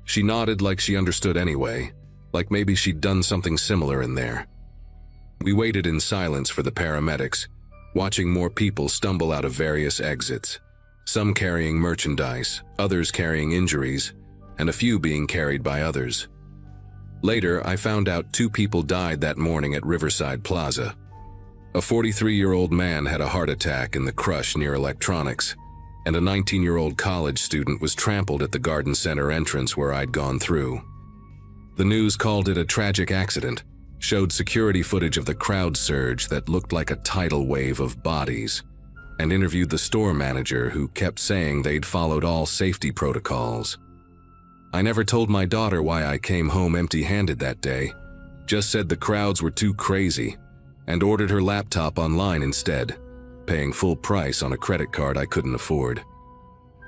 She nodded like she understood anyway, like maybe she'd done something similar in there. We waited in silence for the paramedics, watching more people stumble out of various exits, some carrying merchandise, others carrying injuries, and a few being carried by others. Later, I found out 2 people died that morning at Riverside Plaza. A 43-year-old man had a heart attack in the crush near electronics, and a 19-year-old college student was trampled at the garden center entrance where I'd gone through. The news called it a tragic accident, showed security footage of the crowd surge that looked like a tidal wave of bodies, and interviewed the store manager who kept saying they'd followed all safety protocols. I never told my daughter why I came home empty-handed that day, just said the crowds were too crazy, and ordered her laptop online instead, paying full price on a credit card I couldn't afford.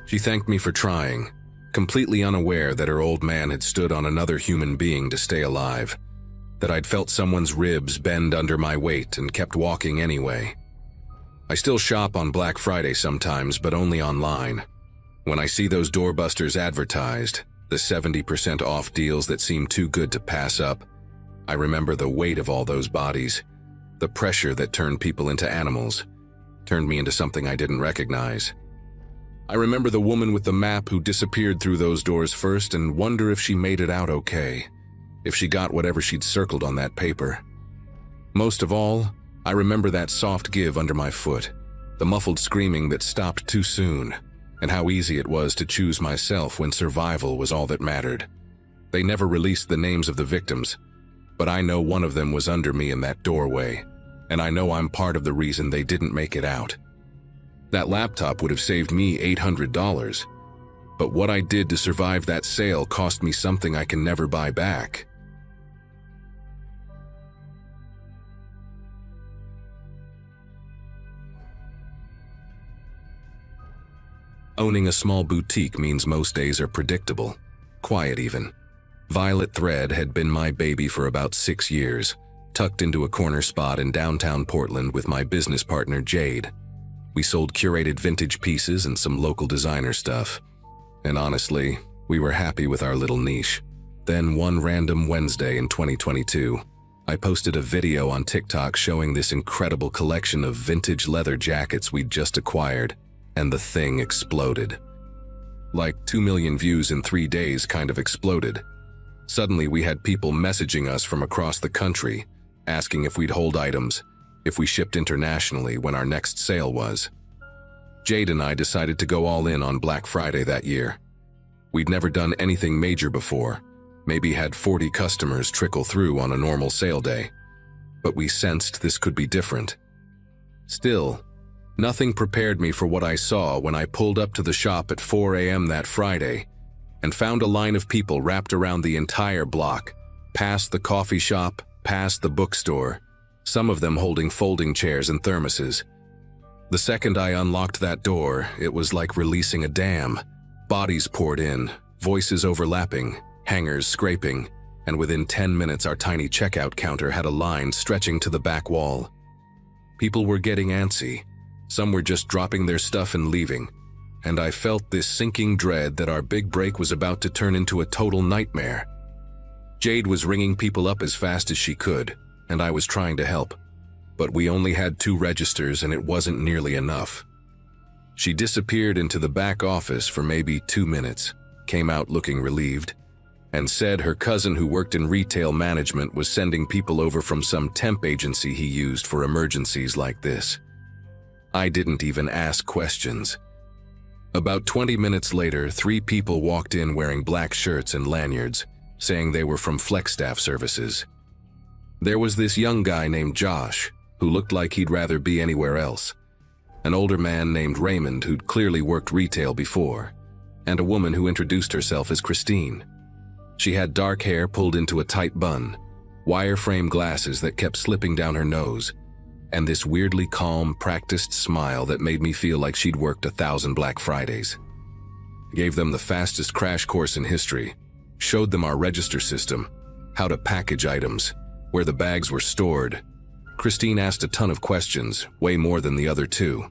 She thanked me for trying, completely unaware that her old man had stood on another human being to stay alive, that I'd felt someone's ribs bend under my weight and kept walking anyway. I still shop on Black Friday sometimes, but only online. When I see those doorbusters advertised, the 70% off deals that seem too good to pass up, I remember the weight of all those bodies, the pressure that turned people into animals, turned me into something I didn't recognize. I remember the woman with the map who disappeared through those doors first and wonder if she made it out okay, if she got whatever she'd circled on that paper. Most of all, I remember that soft give under my foot, the muffled screaming that stopped too soon, and how easy it was to choose myself when survival was all that mattered. They never released the names of the victims, but I know one of them was under me in that doorway, and I know I'm part of the reason they didn't make it out. That laptop would have saved me $800, but what I did to survive that sale cost me something I can never buy back. Owning a small boutique means most days are predictable, quiet even. Violet Thread had been my baby for about 6 years, tucked into a corner spot in downtown Portland with my business partner Jade. We sold curated vintage pieces and some local designer stuff. And honestly, we were happy with our little niche. Then one random Wednesday in 2022, I posted a video on TikTok showing this incredible collection of vintage leather jackets we'd just acquired, and the thing exploded. Like 2 million views in 3 days kind of exploded. Suddenly we had people messaging us from across the country, asking if we'd hold items, if we shipped internationally when our next sale was. Jade and I decided to go all in on Black Friday that year. We'd never done anything major before, maybe had 40 customers trickle through on a normal sale day. But we sensed this could be different. Still, nothing prepared me for what I saw when I pulled up to the shop at 4 a.m. that Friday and found a line of people wrapped around the entire block, past the coffee shop, past the bookstore, some of them holding folding chairs and thermoses. The second I unlocked that door, it was like releasing a dam. Bodies poured in, voices overlapping, hangers scraping, and within 10 minutes our tiny checkout counter had a line stretching to the back wall. People were getting antsy. Some were just dropping their stuff and leaving, and I felt this sinking dread that our big break was about to turn into a total nightmare. Jade was ringing people up as fast as she could, and I was trying to help, but we only had 2 registers and it wasn't nearly enough. She disappeared into the back office for maybe 2 minutes, came out looking relieved, and said her cousin who worked in retail management was sending people over from some temp agency he used for emergencies like this. I didn't even ask questions. About 20 minutes later, 3 people walked in wearing black shirts and lanyards, saying they were from FlexStaff Services. There was this young guy named Josh, who looked like he'd rather be anywhere else, an older man named Raymond who'd clearly worked retail before, and a woman who introduced herself as Christine. She had dark hair pulled into a tight bun, wire-frame glasses that kept slipping down her nose, and this weirdly calm, practiced smile that made me feel like she'd worked 1,000 Black Fridays. I gave them the fastest crash course in history, showed them our register system, how to package items, where the bags were stored. Christine asked a ton of questions, way more than the other 2.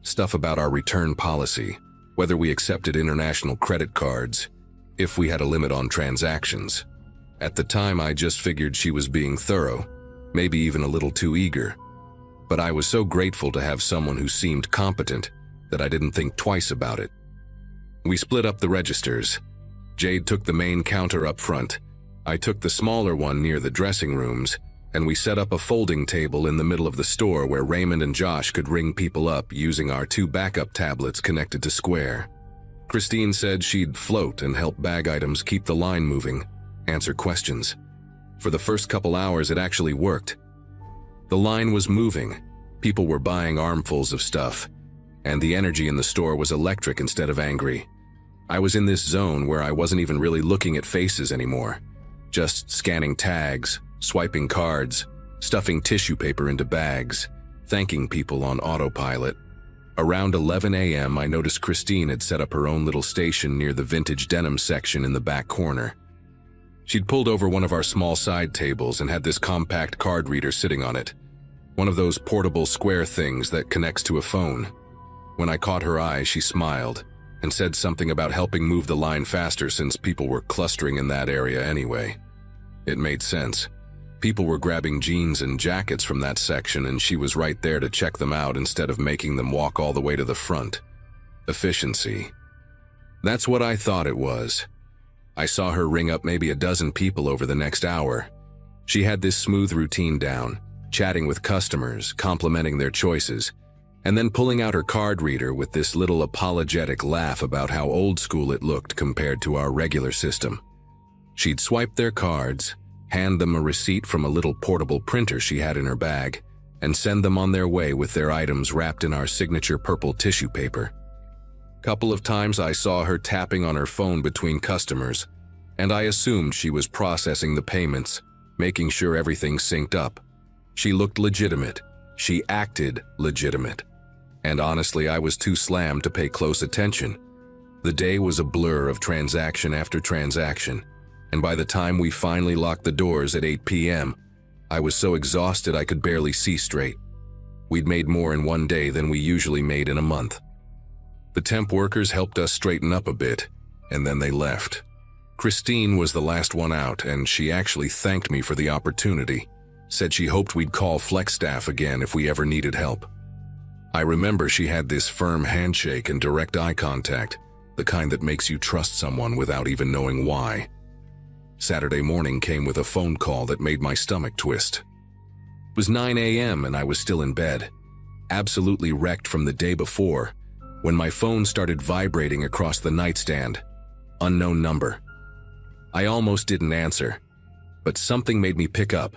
Stuff about our return policy, whether we accepted international credit cards, if we had a limit on transactions. At the time, I just figured she was being thorough, maybe even a little too eager. But I was so grateful to have someone who seemed competent that I didn't think twice about it. We split up the registers. Jade took the main counter up front. I took the smaller one near the dressing rooms, and we set up a folding table in the middle of the store where Raymond and Josh could ring people up using our 2 backup tablets connected to Square. Christine said she'd float and help bag items keep the line moving, answer questions. For the first couple hours, it actually worked. The line was moving, people were buying armfuls of stuff, and the energy in the store was electric instead of angry. I was in this zone where I wasn't even really looking at faces anymore, just scanning tags, swiping cards, stuffing tissue paper into bags, thanking people on autopilot. Around 11 a.m., I noticed Christine had set up her own little station near the vintage denim section in the back corner. She'd pulled over one of our small side tables and had this compact card reader sitting on it, one of those portable square things that connects to a phone. When I caught her eye, she smiled and said something about helping move the line faster since people were clustering in that area anyway. It made sense. People were grabbing jeans and jackets from that section, and she was right there to check them out instead of making them walk all the way to the front. efficiency. That's what I thought it was. I saw her ring up maybe a dozen people over the next hour. She had this smooth routine down, chatting with customers, complimenting their choices, and then pulling out her card reader with this little apologetic laugh about how old school it looked compared to our regular system. She'd swipe their cards, hand them a receipt from a little portable printer she had in her bag, and send them on their way with their items wrapped in our signature purple tissue paper. Couple of times I saw her tapping on her phone between customers, and I assumed she was processing the payments, making sure everything synced up. She looked legitimate. She acted legitimate. And honestly, I was too slammed to pay close attention. The day was a blur of transaction after transaction, and by the time we finally locked the doors at 8 p.m., I was so exhausted I could barely see straight. We'd made more in one day than we usually made in a month. The temp workers helped us straighten up a bit, and then they left. Christine was the last one out, and she actually thanked me for the opportunity, said she hoped we'd call flex staff again if we ever needed help. I remember she had this firm handshake and direct eye contact, the kind that makes you trust someone without even knowing why. Saturday morning came with a phone call that made my stomach twist. It was 9 a.m. and I was still in bed, absolutely wrecked from the day before, when my phone started vibrating across the nightstand. Unknown number. I almost didn't answer, but something made me pick up.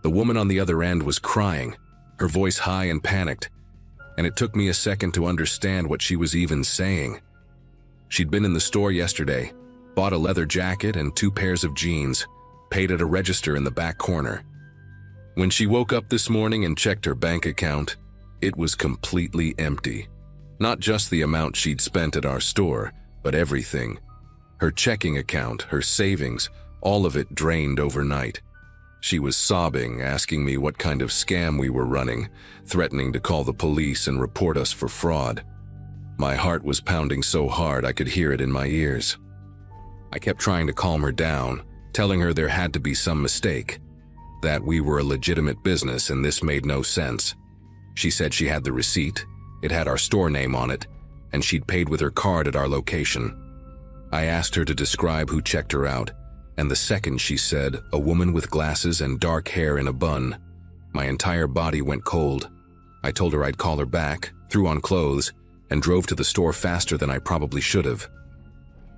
The woman on the other end was crying, her voice high and panicked, and it took me a second to understand what she was even saying. She'd been in the store yesterday, bought a leather jacket and 2 pairs of jeans, paid at a register in the back corner. When she woke up this morning and checked her bank account, it was completely empty. Not just the amount she'd spent at our store, but everything. Her checking account, her savings, all of it drained overnight. She was sobbing, asking me what kind of scam we were running, threatening to call the police and report us for fraud. My heart was pounding so hard I could hear it in my ears. I kept trying to calm her down, telling her there had to be some mistake, that we were a legitimate business and this made no sense. She said she had the receipt, it had our store name on it, and she'd paid with her card at our location. I asked her to describe who checked her out, and the second she said, a woman with glasses and dark hair in a bun, my entire body went cold. I told her I'd call her back, threw on clothes, and drove to the store faster than I probably should have.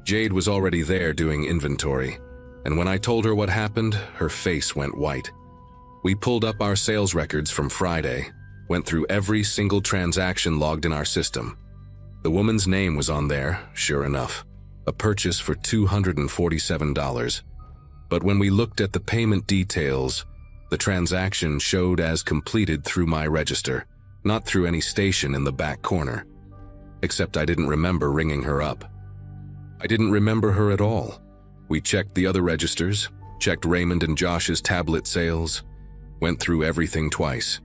Jade was already there doing inventory, and when I told her what happened, her face went white. We pulled up our sales records from Friday, went through every single transaction logged in our system. The woman's name was on there, sure enough, a purchase for $247. But when we looked at the payment details, the transaction showed as completed through my register, not through any station in the back corner. Except I didn't remember ringing her up. I didn't remember her at all. We checked the other registers, checked Raymond and Josh's tablet sales, went through everything twice.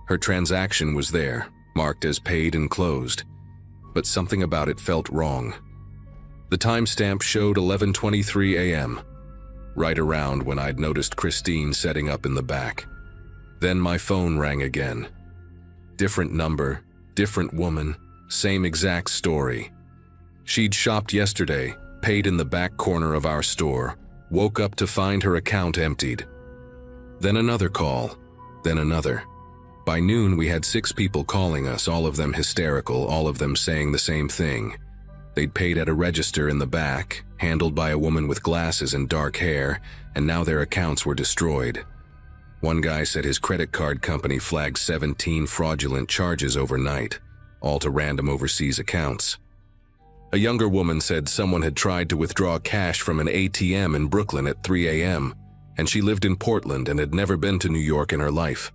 Her transaction was there, marked as paid and closed, but something about it felt wrong. The timestamp showed 11:23 a.m., right around when I'd noticed Christine setting up in the back. Then my phone rang again. Different number, different woman, same exact story. She'd shopped yesterday, paid in the back corner of our store, woke up to find her account emptied. Then another call, then another. By noon, we had 6 people calling us, all of them hysterical, all of them saying the same thing. They'd paid at a register in the back, handled by a woman with glasses and dark hair, and now their accounts were destroyed. One guy said his credit card company flagged 17 fraudulent charges overnight, all to random overseas accounts. A younger woman said someone had tried to withdraw cash from an ATM in Brooklyn at 3 a.m., and she lived in Portland and had never been to New York in her life.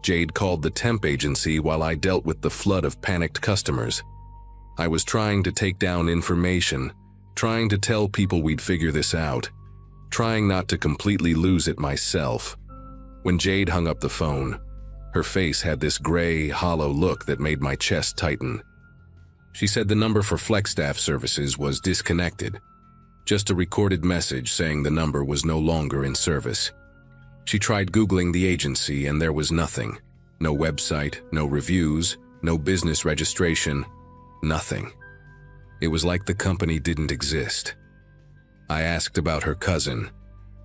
Jade called the temp agency while I dealt with the flood of panicked customers. I was trying to take down information, trying to tell people we'd figure this out, trying not to completely lose it myself. When Jade hung up the phone, her face had this gray, hollow look that made my chest tighten. She said the number for FlexStaff services was disconnected, just a recorded message saying the number was no longer in service. She tried Googling the agency and there was nothing. No website, no reviews, no business registration. Nothing. It was like the company didn't exist. I asked about her cousin,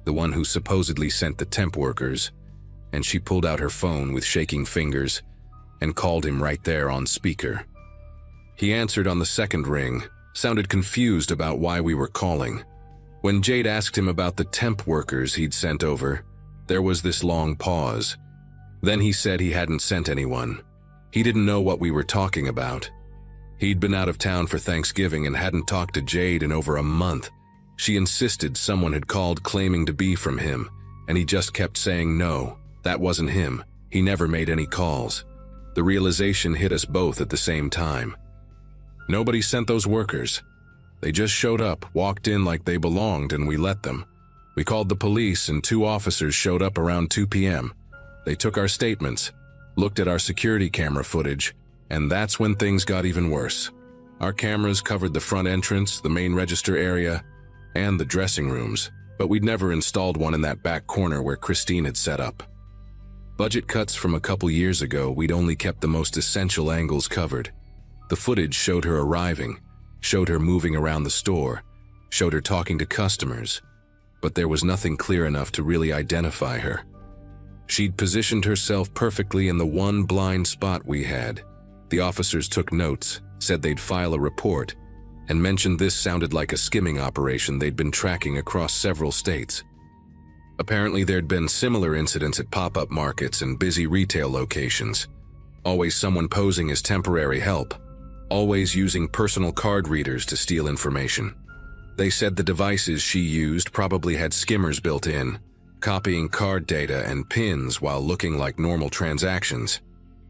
the one who supposedly sent the temp workers, and she pulled out her phone with shaking fingers and called him right there on speaker. He answered on the second ring, sounded confused about why we were calling. When Jade asked him about the temp workers he'd sent over, there was this long pause. Then he said he hadn't sent anyone. He didn't know what we were talking about. He'd been out of town for Thanksgiving and hadn't talked to Jade in over a month. She insisted someone had called claiming to be from him, and he just kept saying no, that wasn't him. He never made any calls. The realization hit us both at the same time. Nobody sent those workers. They just showed up, walked in like they belonged, and we let them. We called the police and 2 officers showed up around 2 p.m. They took our statements, looked at our security camera footage, and that's when things got even worse. Our cameras covered the front entrance, the main register area, and the dressing rooms, but we'd never installed one in that back corner where Christine had set up. Budget cuts from a couple years ago, we'd only kept the most essential angles covered. The footage showed her arriving, showed her moving around the store, showed her talking to customers, but there was nothing clear enough to really identify her. She'd positioned herself perfectly in the one blind spot we had. The officers took notes, said they'd file a report, and mentioned this sounded like a skimming operation they'd been tracking across several states. Apparently there'd been similar incidents at pop-up markets and busy retail locations. Always someone posing as temporary help, always using personal card readers to steal information. They said the devices she used probably had skimmers built in, copying card data and PINs while looking like normal transactions.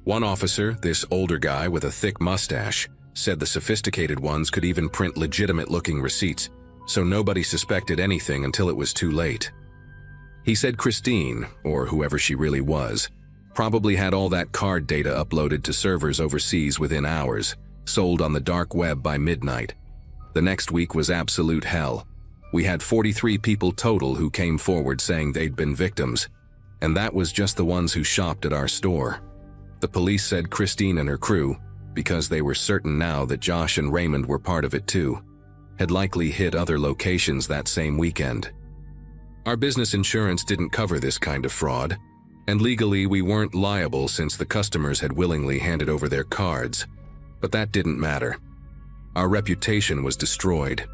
One officer, this older guy with a thick mustache, said the sophisticated ones could even print legitimate-looking receipts, so nobody suspected anything until it was too late. He said Christine, or whoever she really was, probably had all that card data uploaded to servers overseas within hours, sold on the dark web by midnight. The next week was absolute hell. We had 43 people total who came forward saying they'd been victims, and that was just the ones who shopped at our store. The police said Christine and her crew, because they were certain now that Josh and Raymond were part of it too, had likely hit other locations that same weekend. Our business insurance didn't cover this kind of fraud, and legally we weren't liable since the customers had willingly handed over their cards, but that didn't matter. Our reputation was destroyed.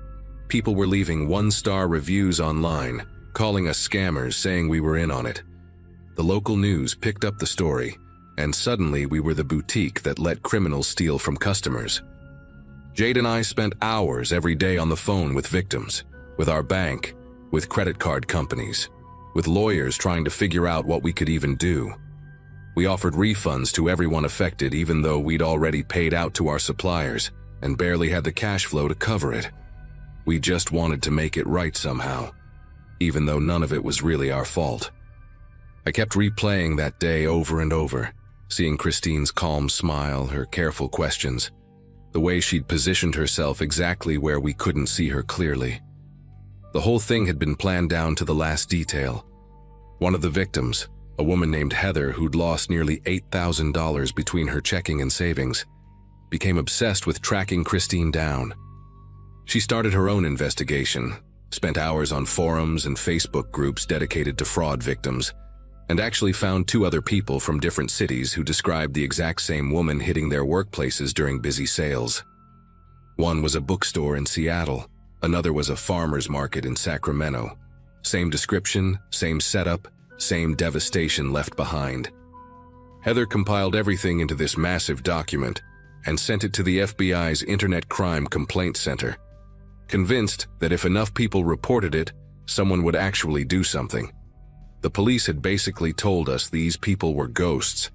People were leaving 1-star reviews online, calling us scammers, saying we were in on it. The local news picked up the story, and suddenly we were the boutique that let criminals steal from customers. Jade and I spent hours every day on the phone with victims, with our bank, with credit card companies, with lawyers trying to figure out what we could even do. We offered refunds to everyone affected even though we'd already paid out to our suppliers and barely had the cash flow to cover it. We just wanted to make it right somehow, even though none of it was really our fault. I kept replaying that day over and over, seeing Christine's calm smile, her careful questions, the way she'd positioned herself exactly where we couldn't see her clearly. The whole thing had been planned down to the last detail. One of the victims, a woman named Heather who'd lost nearly $8,000 between her checking and savings, became obsessed with tracking Christine down. She started her own investigation, spent hours on forums and Facebook groups dedicated to fraud victims, and actually found 2 other people from different cities who described the exact same woman hitting their workplaces during busy sales. One was a bookstore in Seattle, another was a farmer's market in Sacramento. Same description, same setup, same devastation left behind. Heather compiled everything into this massive document and sent it to the FBI's Internet Crime Complaint Center, convinced that if enough people reported it, someone would actually do something. The police had basically told us these people were ghosts,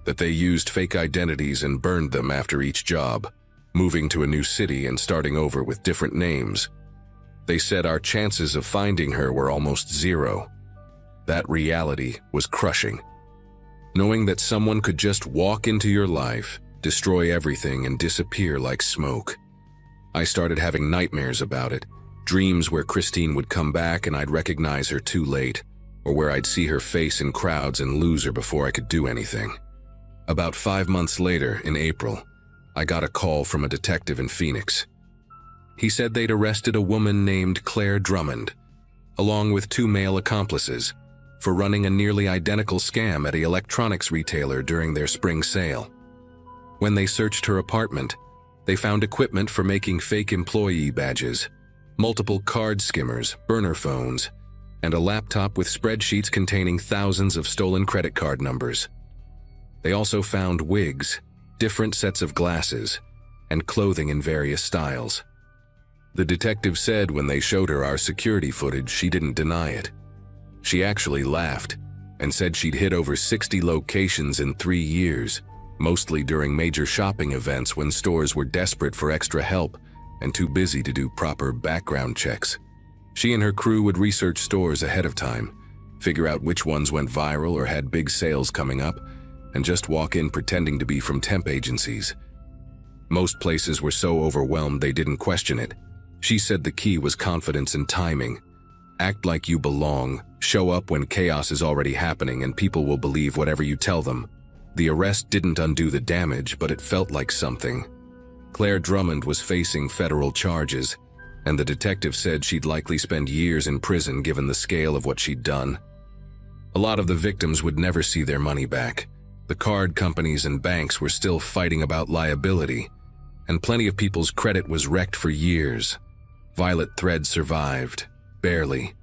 that they used fake identities and burned them after each job, moving to a new city and starting over with different names. They said our chances of finding her were almost zero. That reality was crushing. Knowing that someone could just walk into your life, destroy everything, and disappear like smoke. I started having nightmares about it, dreams where Christine would come back and I'd recognize her too late, or where I'd see her face in crowds and lose her before I could do anything. About 5 months later, in April, I got a call from a detective in Phoenix. He said they'd arrested a woman named Claire Drummond, along with 2 male accomplices, for running a nearly identical scam at an electronics retailer during their spring sale. When they searched her apartment, they found equipment for making fake employee badges, multiple card skimmers, burner phones, and a laptop with spreadsheets containing thousands of stolen credit card numbers. They also found wigs, different sets of glasses, and clothing in various styles. The detective said when they showed her our security footage, she didn't deny it. She actually laughed and said she'd hit over 60 locations in 3 years, mostly during major shopping events when stores were desperate for extra help and too busy to do proper background checks. She and her crew would research stores ahead of time, figure out which ones went viral or had big sales coming up, and just walk in pretending to be from temp agencies. Most places were so overwhelmed they didn't question it. She said the key was confidence and timing. Act like you belong, show up when chaos is already happening, and people will believe whatever you tell them. The arrest didn't undo the damage, but it felt like something. Claire Drummond was facing federal charges, and the detective said she'd likely spend years in prison given the scale of what she'd done. A lot of the victims would never see their money back. The card companies and banks were still fighting about liability, and plenty of people's credit was wrecked for years. Violet Thread survived, barely.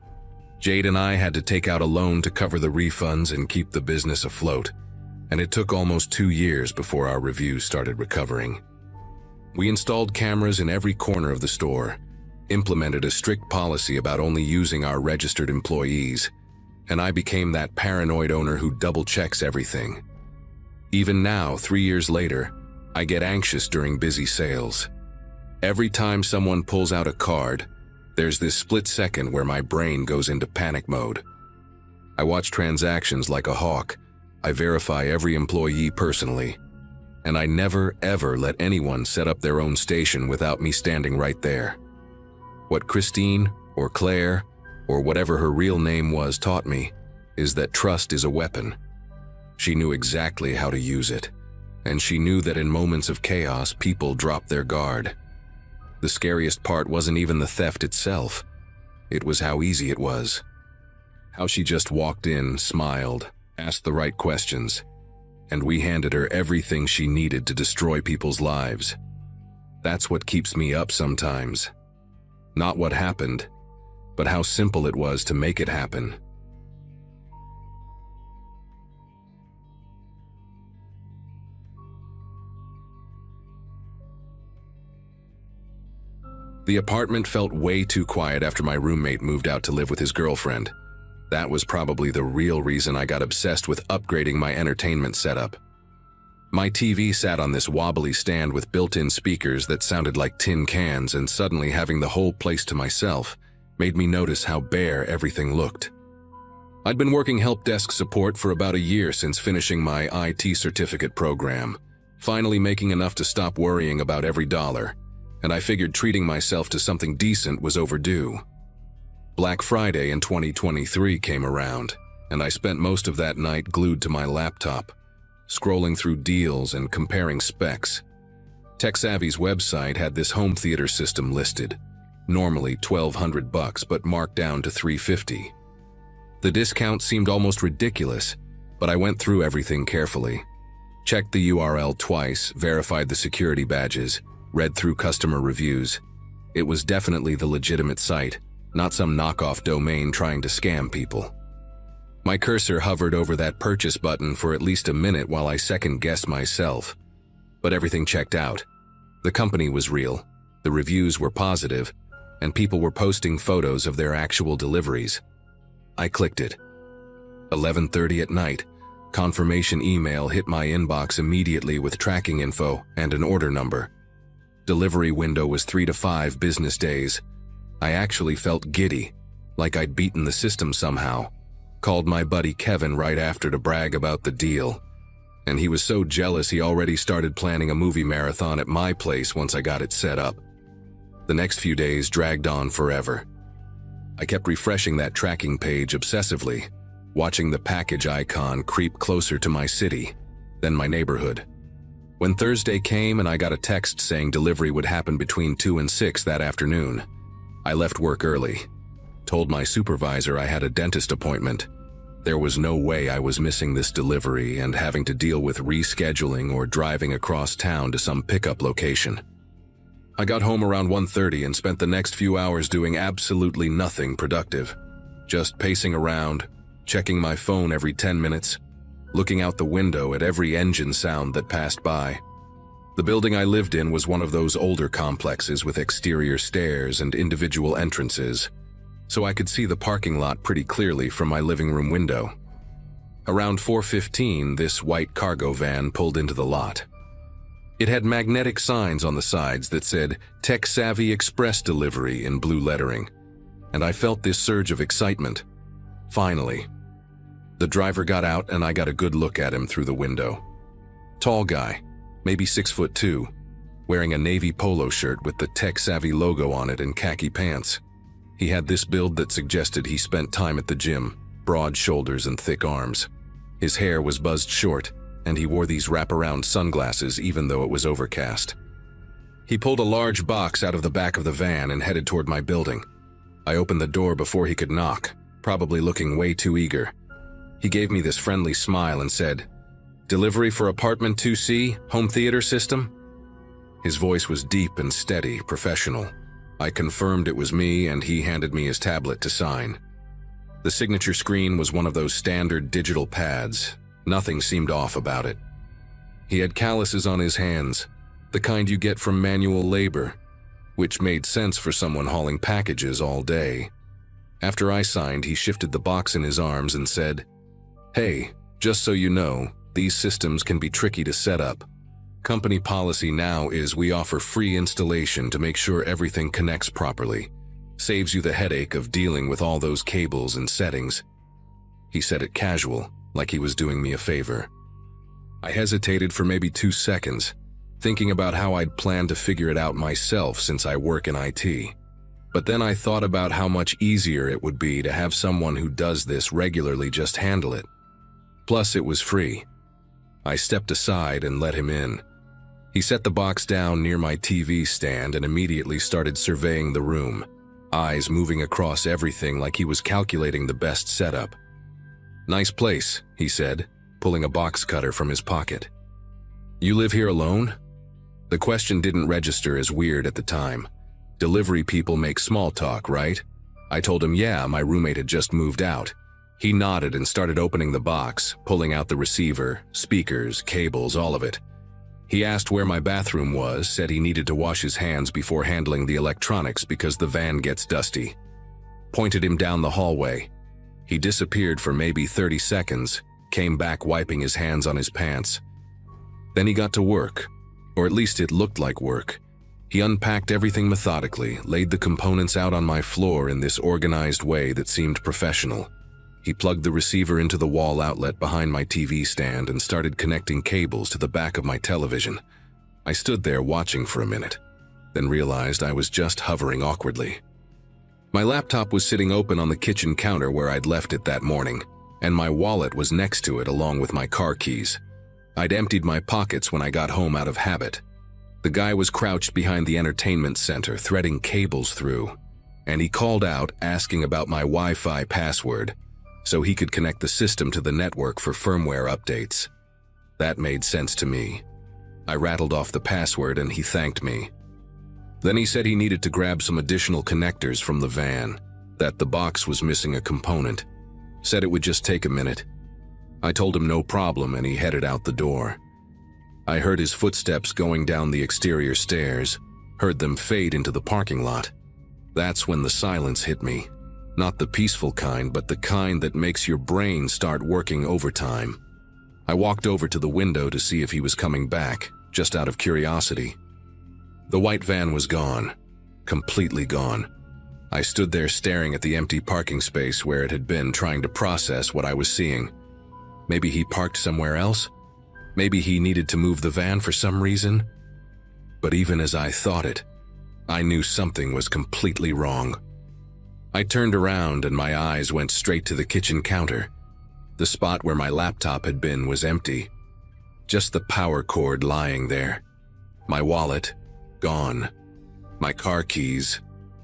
Jade and I had to take out a loan to cover the refunds and keep the business afloat, and it took almost 2 years before our reviews started recovering. We installed cameras in every corner of the store, implemented a strict policy about only using our registered employees, and I became that paranoid owner who double-checks everything. Even now, 3 years later, I get anxious during busy sales. Every time someone pulls out a card, there's this split second where my brain goes into panic mode. I watch transactions like a hawk. I verify every employee personally, and I never ever let anyone set up their own station without me standing right there. What Christine, or Claire, or whatever her real name was taught me is that trust is a weapon. She knew exactly how to use it, and she knew that in moments of chaos, people drop their guard. The scariest part wasn't even the theft itself. It was how easy it was. How she just walked in, smiled, asked the right questions, and we handed her everything she needed to destroy people's lives. That's what keeps me up sometimes. Not what happened, but how simple it was to make it happen. The apartment felt way too quiet after my roommate moved out to live with his girlfriend. That was probably the real reason I got obsessed with upgrading my entertainment setup. My TV sat on this wobbly stand with built-in speakers that sounded like tin cans, and suddenly having the whole place to myself made me notice how bare everything looked. I'd been working help desk support for about a year since finishing my IT certificate program, finally making enough to stop worrying about every dollar, and I figured treating myself to something decent was overdue. Black Friday in 2023 came around, and I spent most of that night glued to my laptop, scrolling through deals and comparing specs. TechSavvy's website had this home theater system listed, normally $1,200 but marked down to $350. The discount seemed almost ridiculous, but I went through everything carefully. Checked the URL twice, verified the security badges, read through customer reviews. It was definitely the legitimate site, not some knockoff domain trying to scam people. My cursor hovered over that purchase button for at least a minute while I second-guessed myself. But everything checked out. The company was real, the reviews were positive, and people were posting photos of their actual deliveries. I clicked it. 11:30 at night, confirmation email hit my inbox immediately with tracking info and an order number. Delivery window was 3 to 5 business days. I actually felt giddy, like I'd beaten the system somehow. Called my buddy Kevin right after to brag about the deal, and he was so jealous he already started planning a movie marathon at my place once I got it set up. The next few days dragged on forever. I kept refreshing that tracking page obsessively, watching the package icon creep closer to my city, then my neighborhood. When Thursday came and I got a text saying delivery would happen between 2 and 6 that afternoon, I left work early. Told my supervisor I had a dentist appointment. There was no way I was missing this delivery and having to deal with rescheduling or driving across town to some pickup location. I got home around 1:30 and spent the next few hours doing absolutely nothing productive. Just pacing around, checking my phone every 10 minutes, looking out the window at every engine sound that passed by. The building I lived in was one of those older complexes with exterior stairs and individual entrances, so I could see the parking lot pretty clearly from my living room window. Around 4:15, this white cargo van pulled into the lot. It had magnetic signs on the sides that said Tech Savvy Express Delivery in blue lettering, and I felt this surge of excitement. Finally. The driver got out and I got a good look at him through the window. Tall guy, maybe 6'2", wearing a navy polo shirt with the Tech Savvy logo on it and khaki pants. He had this build that suggested he spent time at the gym, broad shoulders and thick arms. His hair was buzzed short, and he wore these wraparound sunglasses even though it was overcast. He pulled a large box out of the back of the van and headed toward my building. I opened the door before he could knock, probably looking way too eager. He gave me this friendly smile and said, "Delivery for apartment 2C, home theater system?" His voice was deep and steady, professional. I confirmed it was me and he handed me his tablet to sign. The signature screen was one of those standard digital pads. Nothing seemed off about it. He had calluses on his hands, the kind you get from manual labor, which made sense for someone hauling packages all day. After I signed, he shifted the box in his arms and said, "Hey, just so you know, these systems can be tricky to set up. Company policy now is we offer free installation to make sure everything connects properly. Saves you the headache of dealing with all those cables and settings." He said it casual, like he was doing me a favor. I hesitated for maybe 2 seconds, thinking about how I'd planned to figure it out myself since I work in IT. But then I thought about how much easier it would be to have someone who does this regularly just handle it. Plus, it was free. I stepped aside and let him in. He set the box down near my TV stand and immediately started surveying the room, eyes moving across everything like he was calculating the best setup. "Nice place," he said, pulling a box cutter from his pocket. "You live here alone?" The question didn't register as weird at the time. Delivery people make small talk, right? I told him, yeah, my roommate had just moved out. He nodded and started opening the box, pulling out the receiver, speakers, cables, all of it. He asked where my bathroom was, said he needed to wash his hands before handling the electronics because the van gets dusty. Pointed him down the hallway. He disappeared for maybe 30 seconds, came back wiping his hands on his pants. Then he got to work, or at least it looked like work. He unpacked everything methodically, laid the components out on my floor in this organized way that seemed professional. He plugged the receiver into the wall outlet behind my TV stand and started connecting cables to the back of my television. I stood there watching for a minute, then realized I was just hovering awkwardly. My laptop was sitting open on the kitchen counter where I'd left it that morning, and my wallet was next to it along with my car keys. I'd emptied my pockets when I got home out of habit. The guy was crouched behind the entertainment center, threading cables through, and he called out asking about my Wi-Fi password, so he could connect the system to the network for firmware updates. That made sense to me. I rattled off the password and he thanked me. Then he said he needed to grab some additional connectors from the van, that the box was missing a component. Said it would just take a minute. I told him no problem and he headed out the door. I heard his footsteps going down the exterior stairs, heard them fade into the parking lot. That's when the silence hit me. Not the peaceful kind, but the kind that makes your brain start working overtime. I walked over to the window to see if he was coming back, just out of curiosity. The white van was gone. Completely gone. I stood there staring at the empty parking space where it had been, trying to process what I was seeing. Maybe he parked somewhere else? Maybe he needed to move the van for some reason? But even as I thought it, I knew something was completely wrong. I turned around and my eyes went straight to the kitchen counter. The spot where my laptop had been was empty. Just the power cord lying there. My wallet, gone. My car keys,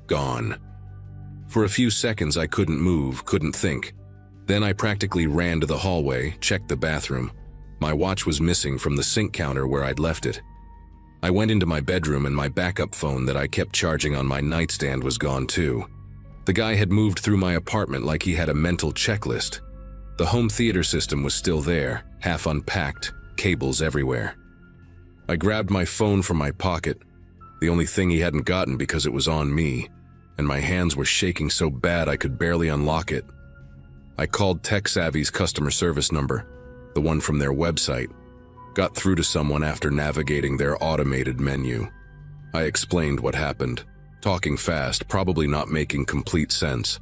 gone. For a few seconds I couldn't move, couldn't think. Then I practically ran to the hallway, checked the bathroom. My watch was missing from the sink counter where I'd left it. I went into my bedroom and my backup phone that I kept charging on my nightstand was gone too. The guy had moved through my apartment like he had a mental checklist. The home theater system was still there, half unpacked, cables everywhere. I grabbed my phone from my pocket, the only thing he hadn't gotten because it was on me, and my hands were shaking so bad I could barely unlock it. I called TechSavvy's customer service number, the one from their website, got through to someone after navigating their automated menu. I explained what happened, talking fast, probably not making complete sense.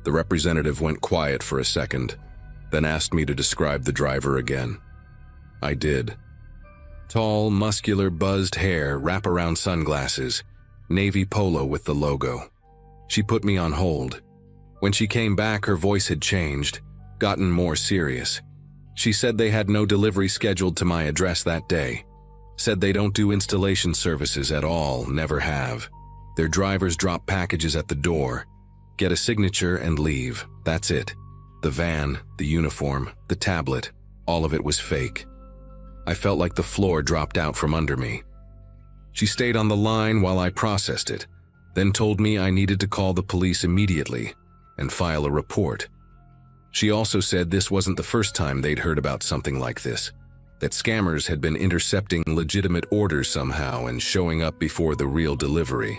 The representative went quiet for a second, then asked me to describe the driver again. I did. Tall, muscular, buzzed hair, wraparound sunglasses, navy polo with the logo. She put me on hold. When she came back, her voice had changed, gotten more serious. She said they had no delivery scheduled to my address that day. Said they don't do installation services at all, never have. Their drivers drop packages at the door, get a signature and leave. That's it. The van, the uniform, the tablet, all of it was fake. I felt like the floor dropped out from under me. She stayed on the line while I processed it, then told me I needed to call the police immediately and file a report. She also said this wasn't the first time they'd heard about something like this, that scammers had been intercepting legitimate orders somehow and showing up before the real delivery.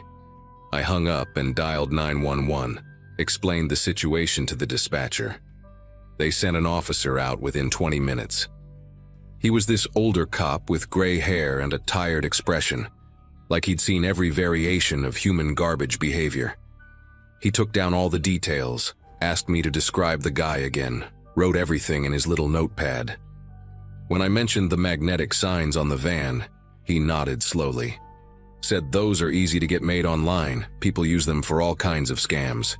I hung up and dialed 911, explained the situation to the dispatcher. They sent an officer out within 20 minutes. He was this older cop with gray hair and a tired expression, like he'd seen every variation of human garbage behavior. He took down all the details, asked me to describe the guy again, wrote everything in his little notepad. When I mentioned the magnetic signs on the van, he nodded slowly. Said those are easy to get made online, people use them for all kinds of scams.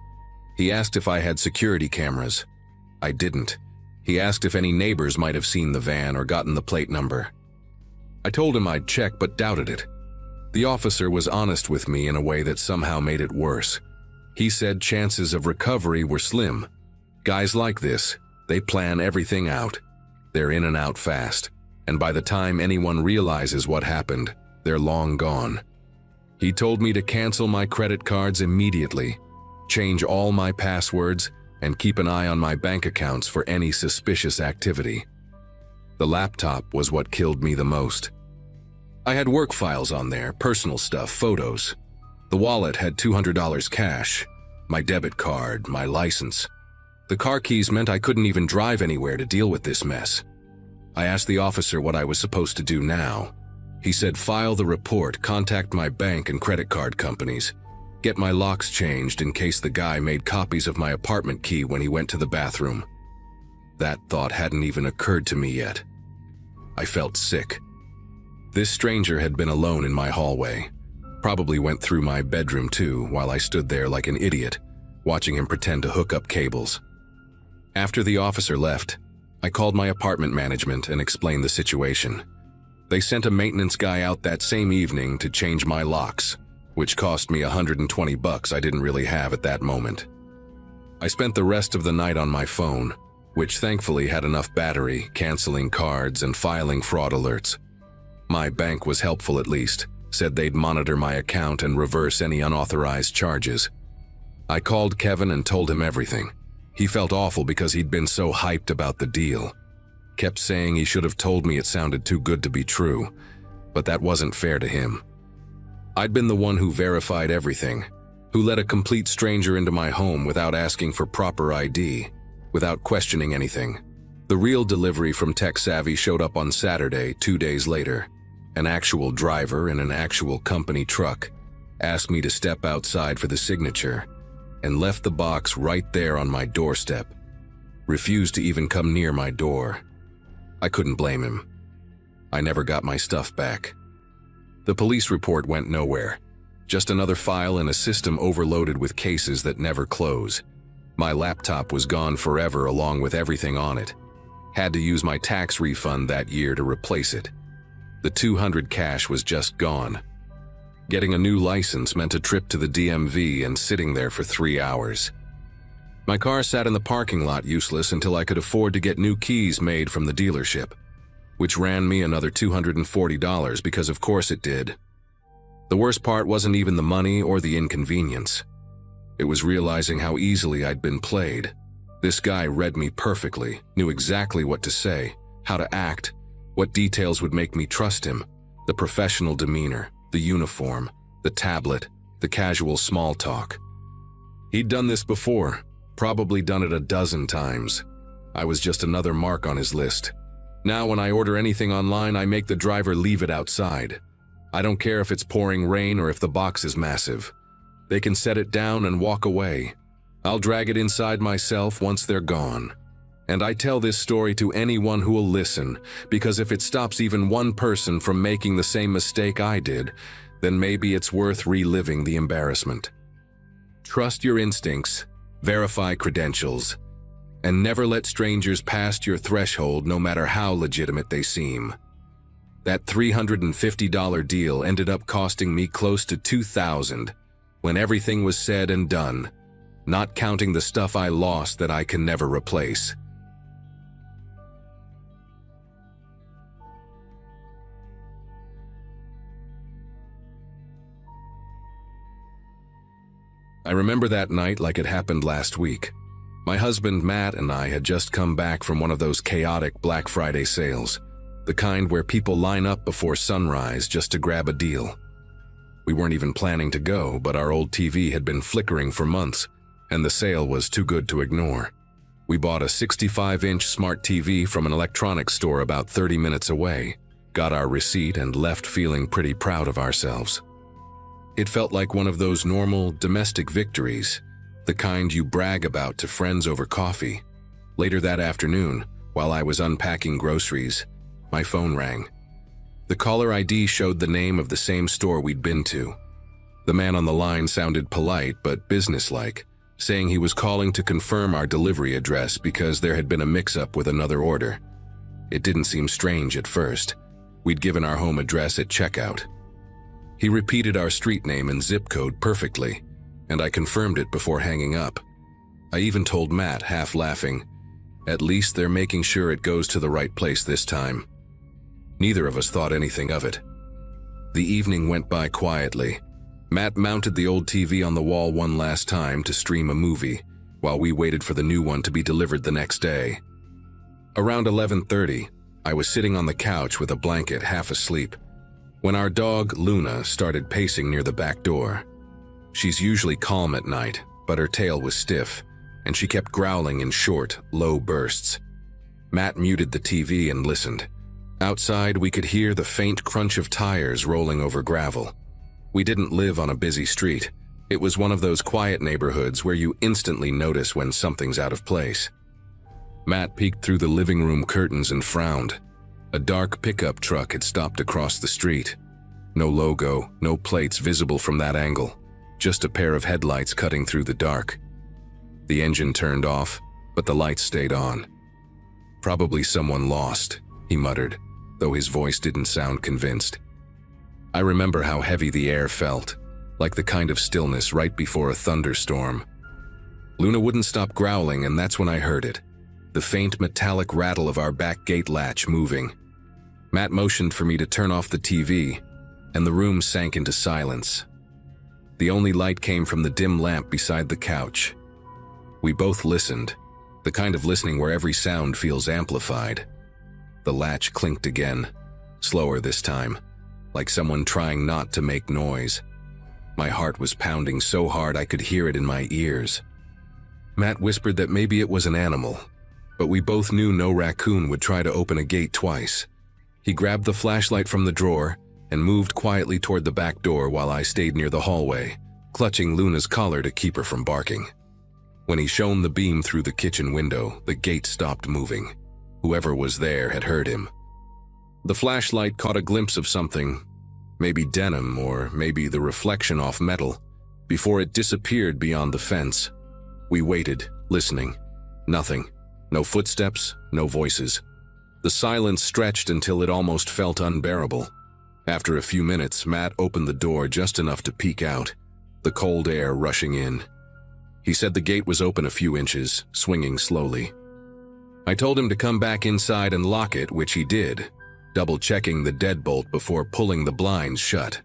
He asked if I had security cameras. I didn't. He asked if any neighbors might have seen the van or gotten the plate number. I told him I'd check but doubted it. The officer was honest with me in a way that somehow made it worse. He said chances of recovery were slim. Guys like this, they plan everything out. They're in and out fast, and by the time anyone realizes what happened, they're long gone. He told me to cancel my credit cards immediately, change all my passwords, and keep an eye on my bank accounts for any suspicious activity. The laptop was what killed me the most. I had work files on there, personal stuff, photos. The wallet had $200 cash, my debit card, my license. The car keys meant I couldn't even drive anywhere to deal with this mess. I asked the officer what I was supposed to do now. He said file the report, contact my bank and credit card companies, get my locks changed in case the guy made copies of my apartment key when he went to the bathroom. That thought hadn't even occurred to me yet. I felt sick. This stranger had been alone in my hallway. Probably went through my bedroom too, while I stood there like an idiot, watching him pretend to hook up cables. After the officer left, I called my apartment management and explained the situation. They sent a maintenance guy out that same evening to change my locks, which cost me $120 I didn't really have at that moment. I spent the rest of the night on my phone, which thankfully had enough battery, canceling cards and filing fraud alerts. My bank was helpful at least, said they'd monitor my account and reverse any unauthorized charges. I called Kevin and told him everything. He felt awful because he'd been so hyped about the deal. Kept saying he should have told me it sounded too good to be true, but that wasn't fair to him. I'd been the one who verified everything, who let a complete stranger into my home without asking for proper ID, without questioning anything. The real delivery from TechSavvy showed up on Saturday, 2 days later. An actual driver in an actual company truck asked me to step outside for the signature and left the box right there on my doorstep. Refused to even come near my door. I couldn't blame him. I never got my stuff back. The police report went nowhere. Just another file in a system overloaded with cases that never close. My laptop was gone forever along with everything on it. Had to use my tax refund that year to replace it. The $200 cash was just gone. Getting a new license meant a trip to the DMV and sitting there for 3 hours. My car sat in the parking lot useless until I could afford to get new keys made from the dealership, which ran me another $240 because of course it did. The worst part wasn't even the money or the inconvenience. It was realizing how easily I'd been played. This guy read me perfectly, knew exactly what to say, how to act, what details would make me trust him, the professional demeanor, the uniform, the tablet, the casual small talk. He'd done this before, probably done it a dozen times. I was just another mark on his list. Now when I order anything online, I make the driver leave it outside. I don't care if it's pouring rain or if the box is massive. They can set it down and walk away. I'll drag it inside myself once they're gone. And I tell this story to anyone who will listen, because if it stops even one person from making the same mistake I did, then maybe it's worth reliving the embarrassment. Trust your instincts, verify credentials, and never let strangers past your threshold no matter how legitimate they seem. That $350 deal ended up costing me close to $2,000 when everything was said and done, not counting the stuff I lost that I can never replace. I remember that night like it happened last week. My husband Matt and I had just come back from one of those chaotic Black Friday sales, the kind where people line up before sunrise just to grab a deal. We weren't even planning to go, but our old TV had been flickering for months, and the sale was too good to ignore. We bought a 65-inch smart TV from an electronics store about 30 minutes away, got our receipt, and left feeling pretty proud of ourselves. It felt like one of those normal, domestic victories, the kind you brag about to friends over coffee. Later that afternoon, while I was unpacking groceries, my phone rang. The caller ID showed the name of the same store we'd been to. The man on the line sounded polite but businesslike, saying he was calling to confirm our delivery address because there had been a mix-up with another order. It didn't seem strange at first. We'd given our home address at checkout. He repeated our street name and zip code perfectly, and I confirmed it before hanging up. I even told Matt, half laughing, "At least they're making sure it goes to the right place this time." Neither of us thought anything of it. The evening went by quietly. Matt mounted the old TV on the wall one last time to stream a movie, while we waited for the new one to be delivered the next day. Around 11:30, I was sitting on the couch with a blanket, half asleep, when our dog, Luna, started pacing near the back door. She's usually calm at night, but her tail was stiff, and she kept growling in short, low bursts. Matt muted the TV and listened. Outside, we could hear the faint crunch of tires rolling over gravel. We didn't live on a busy street. It was one of those quiet neighborhoods where you instantly notice when something's out of place. Matt peeked through the living room curtains and frowned. A dark pickup truck had stopped across the street. No logo, no plates visible from that angle, just a pair of headlights cutting through the dark. The engine turned off, but the lights stayed on. "Probably someone lost," he muttered, though his voice didn't sound convinced. I remember how heavy the air felt, like the kind of stillness right before a thunderstorm. Luna wouldn't stop growling, and that's when I heard it, the faint metallic rattle of our back gate latch moving. Matt motioned for me to turn off the TV, and the room sank into silence. The only light came from the dim lamp beside the couch. We both listened, the kind of listening where every sound feels amplified. The latch clinked again, slower this time, like someone trying not to make noise. My heart was pounding so hard I could hear it in my ears. Matt whispered that maybe it was an animal, but we both knew no raccoon would try to open a gate twice. He grabbed the flashlight from the drawer and moved quietly toward the back door while I stayed near the hallway, clutching Luna's collar to keep her from barking. When he shone the beam through the kitchen window, the gate stopped moving. Whoever was there had heard him. The flashlight caught a glimpse of something, maybe denim or maybe the reflection off metal, before it disappeared beyond the fence. We waited, listening. Nothing. No footsteps, no voices. The silence stretched until it almost felt unbearable. After a few minutes, Matt opened the door just enough to peek out, the cold air rushing in. He said the gate was open a few inches, swinging slowly. I told him to come back inside and lock it, which he did, double-checking the deadbolt before pulling the blinds shut.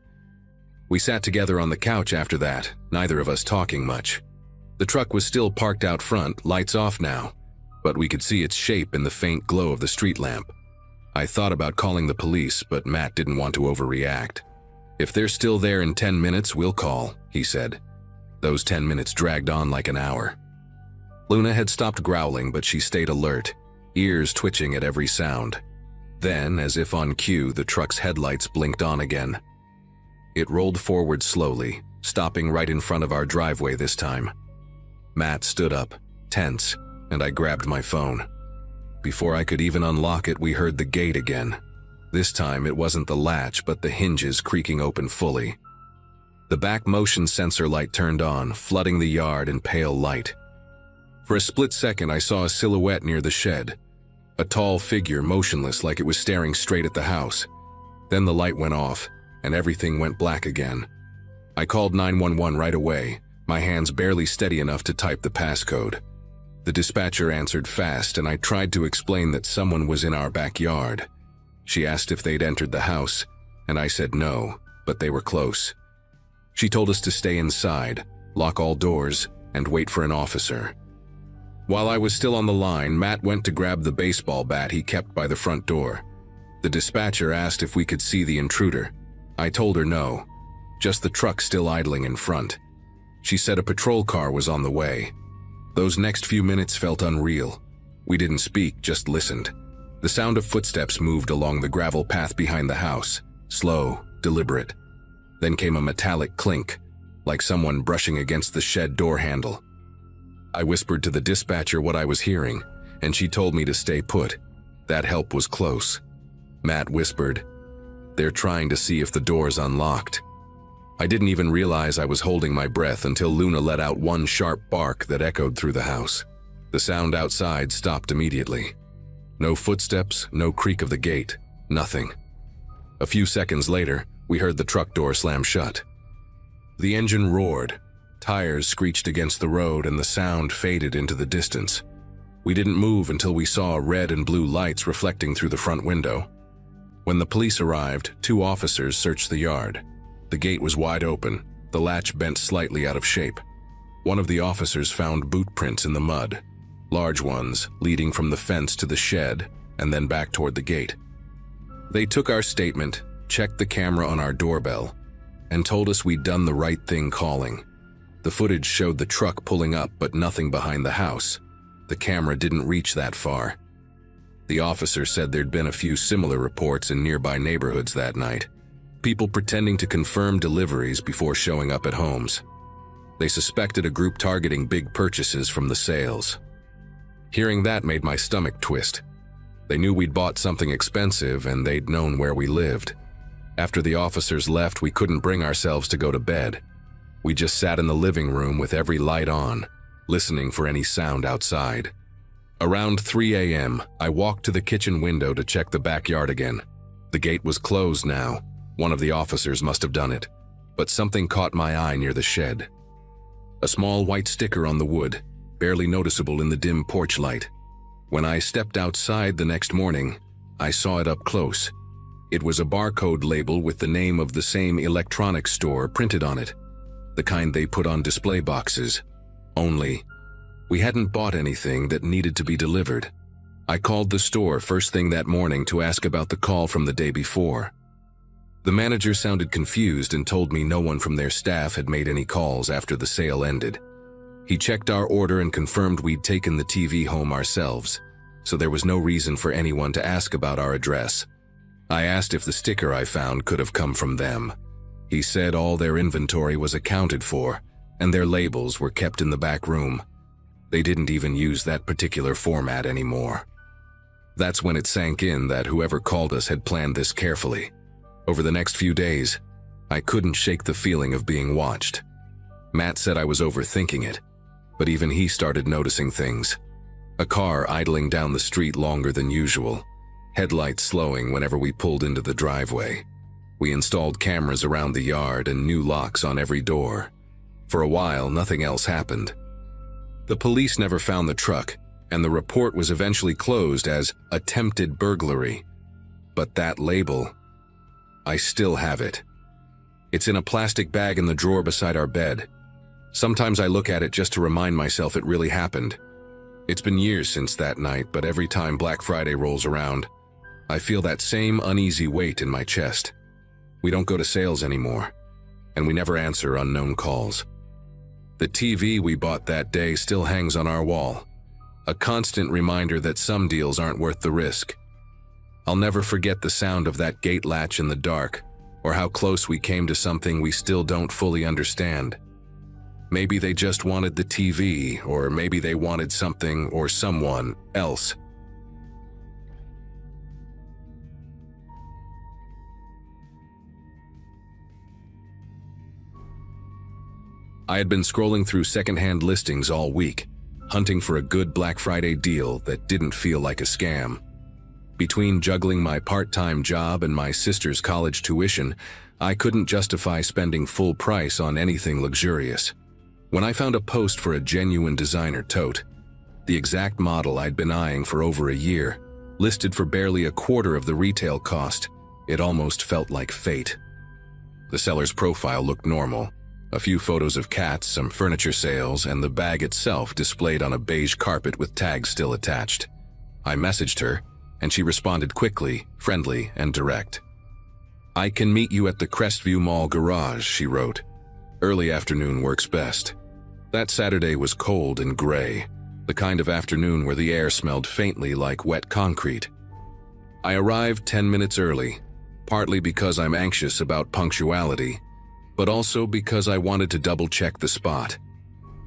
We sat together on the couch after that, neither of us talking much. The truck was still parked out front, lights off now, but we could see its shape in the faint glow of the street lamp. I thought about calling the police, but Matt didn't want to overreact. "If they're still there in 10 minutes, we'll call," he said. Those 10 minutes dragged on like an hour. Luna had stopped growling, but she stayed alert, ears twitching at every sound. Then, as if on cue, the truck's headlights blinked on again. It rolled forward slowly, stopping right in front of our driveway this time. Matt stood up, tense, and I grabbed my phone. Before I could even unlock it, we heard the gate again. This time it wasn't the latch, but the hinges creaking open fully. The back motion sensor light turned on, flooding the yard in pale light. For a split second, I saw a silhouette near the shed, a tall figure motionless like it was staring straight at the house. Then the light went off, and everything went black again. I called 911 right away, my hands barely steady enough to type the passcode. The dispatcher answered fast, and I tried to explain that someone was in our backyard. She asked if they'd entered the house, and I said no, but they were close. She told us to stay inside, lock all doors, and wait for an officer. While I was still on the line, Matt went to grab the baseball bat he kept by the front door. The dispatcher asked if we could see the intruder. I told her no, just the truck still idling in front. She said a patrol car was on the way. Those next few minutes felt unreal. We didn't speak, just listened. The sound of footsteps moved along the gravel path behind the house, slow, deliberate. Then came a metallic clink, like someone brushing against the shed door handle. I whispered to the dispatcher what I was hearing, and she told me to stay put. That help was close. Matt whispered, "They're trying to see if the door's unlocked." I didn't even realize I was holding my breath until Luna let out one sharp bark that echoed through the house. The sound outside stopped immediately. No footsteps, no creak of the gate, nothing. A few seconds later, we heard the truck door slam shut. The engine roared, tires screeched against the road, and the sound faded into the distance. We didn't move until we saw red and blue lights reflecting through the front window. When the police arrived, 2 officers searched the yard. The gate was wide open, the latch bent slightly out of shape. One of the officers found boot prints in the mud, large ones leading from the fence to the shed and then back toward the gate. They took our statement, checked the camera on our doorbell, and told us we'd done the right thing calling. The footage showed the truck pulling up, but nothing behind the house. The camera didn't reach that far. The officer said there'd been a few similar reports in nearby neighborhoods that night. People pretending to confirm deliveries before showing up at homes. They suspected a group targeting big purchases from the sales. Hearing that made my stomach twist. They knew we'd bought something expensive, and they'd known where we lived. After the officers left, we couldn't bring ourselves to go to bed. We just sat in the living room with every light on, listening for any sound outside. Around 3 a.m., I walked to the kitchen window to check the backyard again. The gate was closed now. One of the officers must have done it, but something caught my eye near the shed. A small white sticker on the wood, barely noticeable in the dim porch light. When I stepped outside the next morning, I saw it up close. It was a barcode label with the name of the same electronics store printed on it, the kind they put on display boxes. Only, we hadn't bought anything that needed to be delivered. I called the store first thing that morning to ask about the call from the day before. The manager sounded confused and told me no one from their staff had made any calls after the sale ended. He checked our order and confirmed we'd taken the TV home ourselves, so there was no reason for anyone to ask about our address. I asked if the sticker I found could have come from them. He said all their inventory was accounted for, and their labels were kept in the back room. They didn't even use that particular format anymore. That's when it sank in that whoever called us had planned this carefully. Over the next few days, I couldn't shake the feeling of being watched. Matt said I was overthinking it, but even he started noticing things. A car idling down the street longer than usual, headlights slowing whenever we pulled into the driveway. We installed cameras around the yard and new locks on every door. For a while, nothing else happened. The police never found the truck, and the report was eventually closed as attempted burglary. But that label, I still have it. It's in a plastic bag in the drawer beside our bed. Sometimes I look at it just to remind myself it really happened. It's been years since that night, but every time Black Friday rolls around, I feel that same uneasy weight in my chest. We don't go to sales anymore, and we never answer unknown calls. The TV we bought that day still hangs on our wall, a constant reminder that some deals aren't worth the risk. I'll never forget the sound of that gate latch in the dark, or how close we came to something we still don't fully understand. Maybe they just wanted the TV, or maybe they wanted something or someone else. I had been scrolling through secondhand listings all week, hunting for a good Black Friday deal that didn't feel like a scam. Between juggling my part-time job and my sister's college tuition, I couldn't justify spending full price on anything luxurious. When I found a post for a genuine designer tote, the exact model I'd been eyeing for over a year, listed for barely a quarter of the retail cost, it almost felt like fate. The seller's profile looked normal. A few photos of cats, some furniture sales, and the bag itself displayed on a beige carpet with tags still attached. I messaged her, and she responded quickly, friendly, and direct. "I can meet you at the Crestview Mall garage," she wrote. "Early afternoon works best." That Saturday was cold and gray, the kind of afternoon where the air smelled faintly like wet concrete. I arrived 10 minutes early, partly because I'm anxious about punctuality, but also because I wanted to double-check the spot.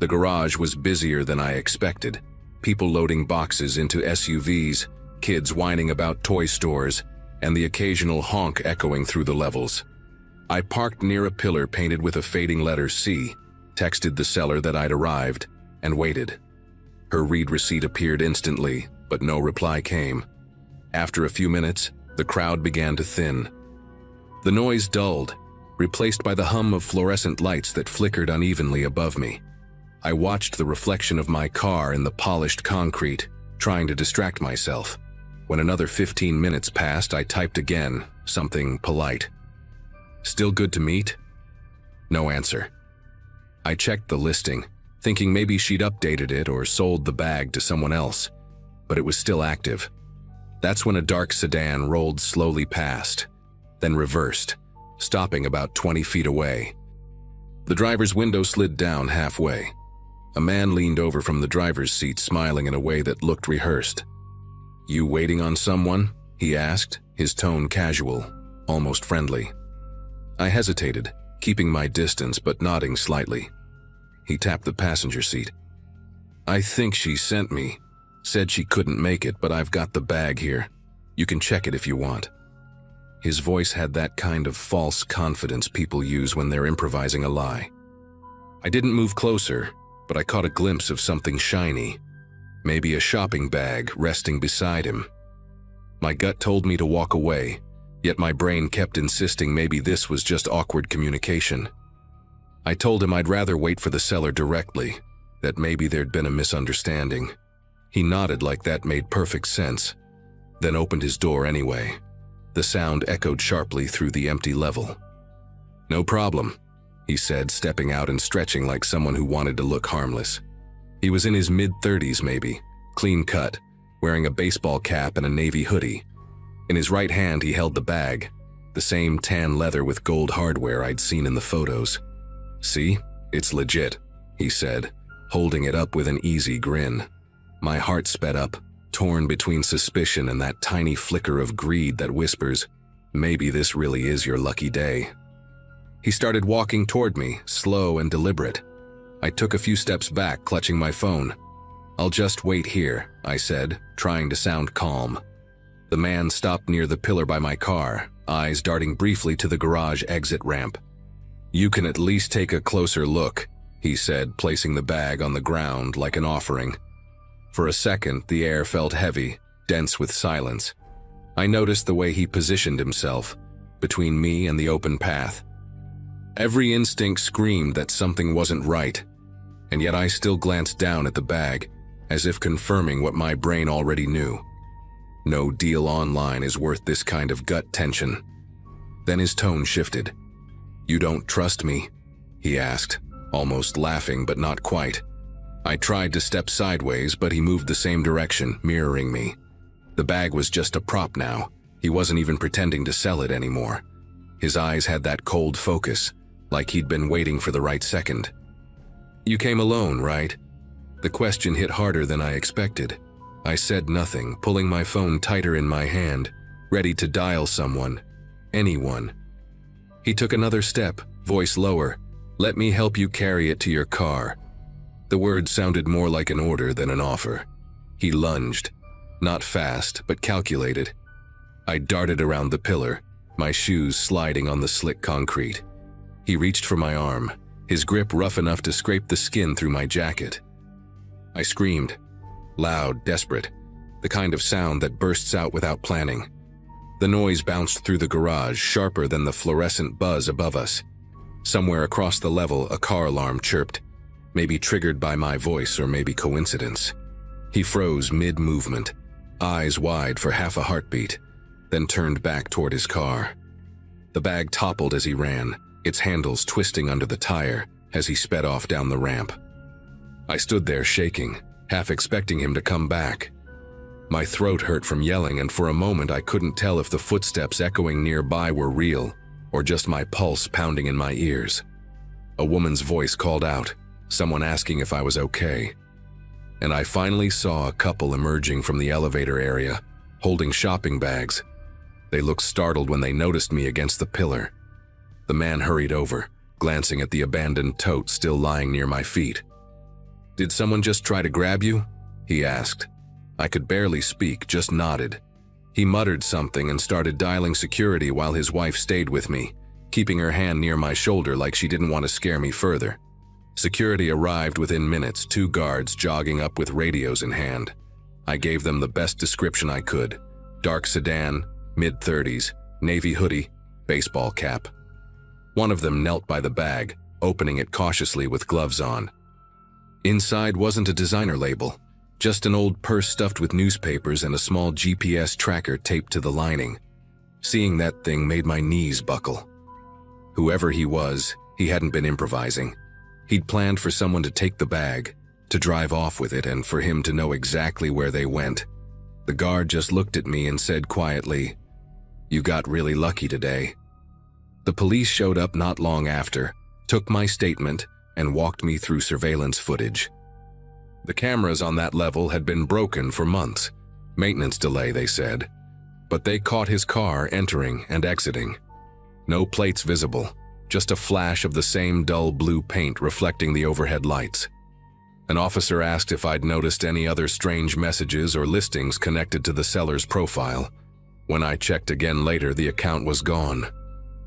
The garage was busier than I expected, people loading boxes into SUVs, kids whining about toy stores, and the occasional honk echoing through the levels. I parked near a pillar painted with a fading letter C, texted the seller that I'd arrived, and waited. Her read receipt appeared instantly, but no reply came. After a few minutes, the crowd began to thin. The noise dulled, replaced by the hum of fluorescent lights that flickered unevenly above me. I watched the reflection of my car in the polished concrete, trying to distract myself. When another 15 minutes passed, I typed again, something polite. "Still good to meet?" No answer. I checked the listing, thinking maybe she'd updated it or sold the bag to someone else, but it was still active. That's when a dark sedan rolled slowly past, then reversed, stopping about 20 feet away. The driver's window slid down halfway. A man leaned over from the driver's seat, smiling in a way that looked rehearsed. "You waiting on someone?" he asked, his tone casual, almost friendly. I hesitated, keeping my distance but nodding slightly. He tapped the passenger seat. "I think she sent me. Said she couldn't make it, but I've got the bag here. You can check it if you want." His voice had that kind of false confidence people use when they're improvising a lie. I didn't move closer, but I caught a glimpse of something shiny, maybe a shopping bag resting beside him. My gut told me to walk away, yet my brain kept insisting maybe this was just awkward communication. I told him I'd rather wait for the seller directly, that maybe there'd been a misunderstanding. He nodded like that made perfect sense, then opened his door anyway. The sound echoed sharply through the empty level. "No problem," he said, stepping out and stretching like someone who wanted to look harmless. He was in his mid-30s maybe, clean cut, wearing a baseball cap and a navy hoodie. In his right hand he held the bag, the same tan leather with gold hardware I'd seen in the photos. "See, it's legit," he said, holding it up with an easy grin. My heart sped up, torn between suspicion and that tiny flicker of greed that whispers, maybe this really is your lucky day. He started walking toward me, slow and deliberate. I took a few steps back, clutching my phone. "I'll just wait here," I said, trying to sound calm. The man stopped near the pillar by my car, eyes darting briefly to the garage exit ramp. "You can at least take a closer look," he said, placing the bag on the ground like an offering. For a second, the air felt heavy, dense with silence. I noticed the way he positioned himself, between me and the open path. Every instinct screamed that something wasn't right, and yet I still glanced down at the bag, as if confirming what my brain already knew. No deal online is worth this kind of gut tension. Then his tone shifted. "You don't trust me?" he asked, almost laughing but not quite. I tried to step sideways, but he moved the same direction, mirroring me. The bag was just a prop now. He wasn't even pretending to sell it anymore. His eyes had that cold focus, like he'd been waiting for the right second. "You came alone, right?" The question hit harder than I expected. I said nothing, pulling my phone tighter in my hand, ready to dial someone, anyone. He took another step, voice lower. "Let me help you carry it to your car." The words sounded more like an order than an offer. He lunged, not fast, but calculated. I darted around the pillar, my shoes sliding on the slick concrete. He reached for my arm, his grip rough enough to scrape the skin through my jacket. I screamed, loud, desperate, the kind of sound that bursts out without planning. The noise bounced through the garage, sharper than the fluorescent buzz above us. Somewhere across the level, a car alarm chirped, maybe triggered by my voice or maybe coincidence. He froze mid-movement, eyes wide for half a heartbeat, then turned back toward his car. The bag toppled as he ran, its handles twisting under the tire as he sped off down the ramp. I stood there shaking, half expecting him to come back. My throat hurt from yelling, and for a moment I couldn't tell if the footsteps echoing nearby were real or just my pulse pounding in my ears. A woman's voice called out, someone asking if I was okay. And I finally saw a couple emerging from the elevator area, holding shopping bags. They looked startled when they noticed me against the pillar. The man hurried over, glancing at the abandoned tote still lying near my feet. "Did someone just try to grab you?" he asked. I could barely speak, just nodded. He muttered something and started dialing security while his wife stayed with me, keeping her hand near my shoulder like she didn't want to scare me further. Security arrived within minutes, 2 guards jogging up with radios in hand. I gave them the best description I could. Dark sedan, mid-30s, navy hoodie, baseball cap. One of them knelt by the bag, opening it cautiously with gloves on. Inside wasn't a designer label, just an old purse stuffed with newspapers and a small GPS tracker taped to the lining. Seeing that thing made my knees buckle. Whoever he was, he hadn't been improvising. He'd planned for someone to take the bag, to drive off with it, and for him to know exactly where they went. The guard just looked at me and said quietly, "You got really lucky today." The police showed up not long after, took my statement, and walked me through surveillance footage. The cameras on that level had been broken for months. Maintenance delay, they said. But they caught his car entering and exiting. No plates visible, just a flash of the same dull blue paint reflecting the overhead lights. An officer asked if I'd noticed any other strange messages or listings connected to the seller's profile. When I checked again later, the account was gone,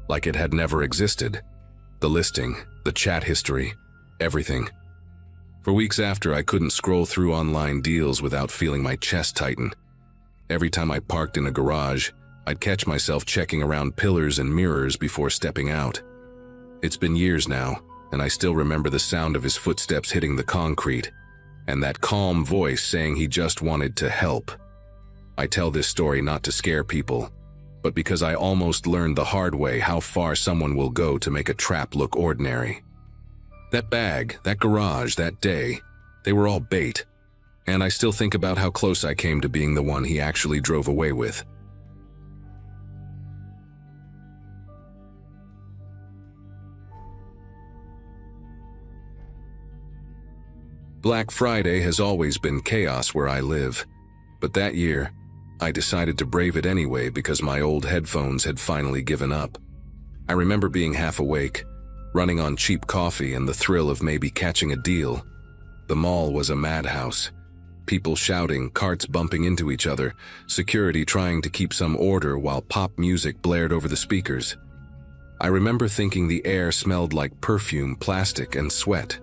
like it had never existed. The listing, the chat history, everything. For weeks after, I couldn't scroll through online deals without feeling my chest tighten. Every time I parked in a garage, I'd catch myself checking around pillars and mirrors before stepping out. It's been years now, and I still remember the sound of his footsteps hitting the concrete, and that calm voice saying he just wanted to help. I tell this story not to scare people, but because I almost learned the hard way how far someone will go to make a trap look ordinary. That bag, that garage, that day, they were all bait, and I still think about how close I came to being the one he actually drove away with. Black Friday has always been chaos where I live, but that year, I decided to brave it anyway because my old headphones had finally given up. I remember being half awake, running on cheap coffee and the thrill of maybe catching a deal. The mall was a madhouse. People shouting, carts bumping into each other, security trying to keep some order while pop music blared over the speakers. I remember thinking the air smelled like perfume, plastic, and sweat.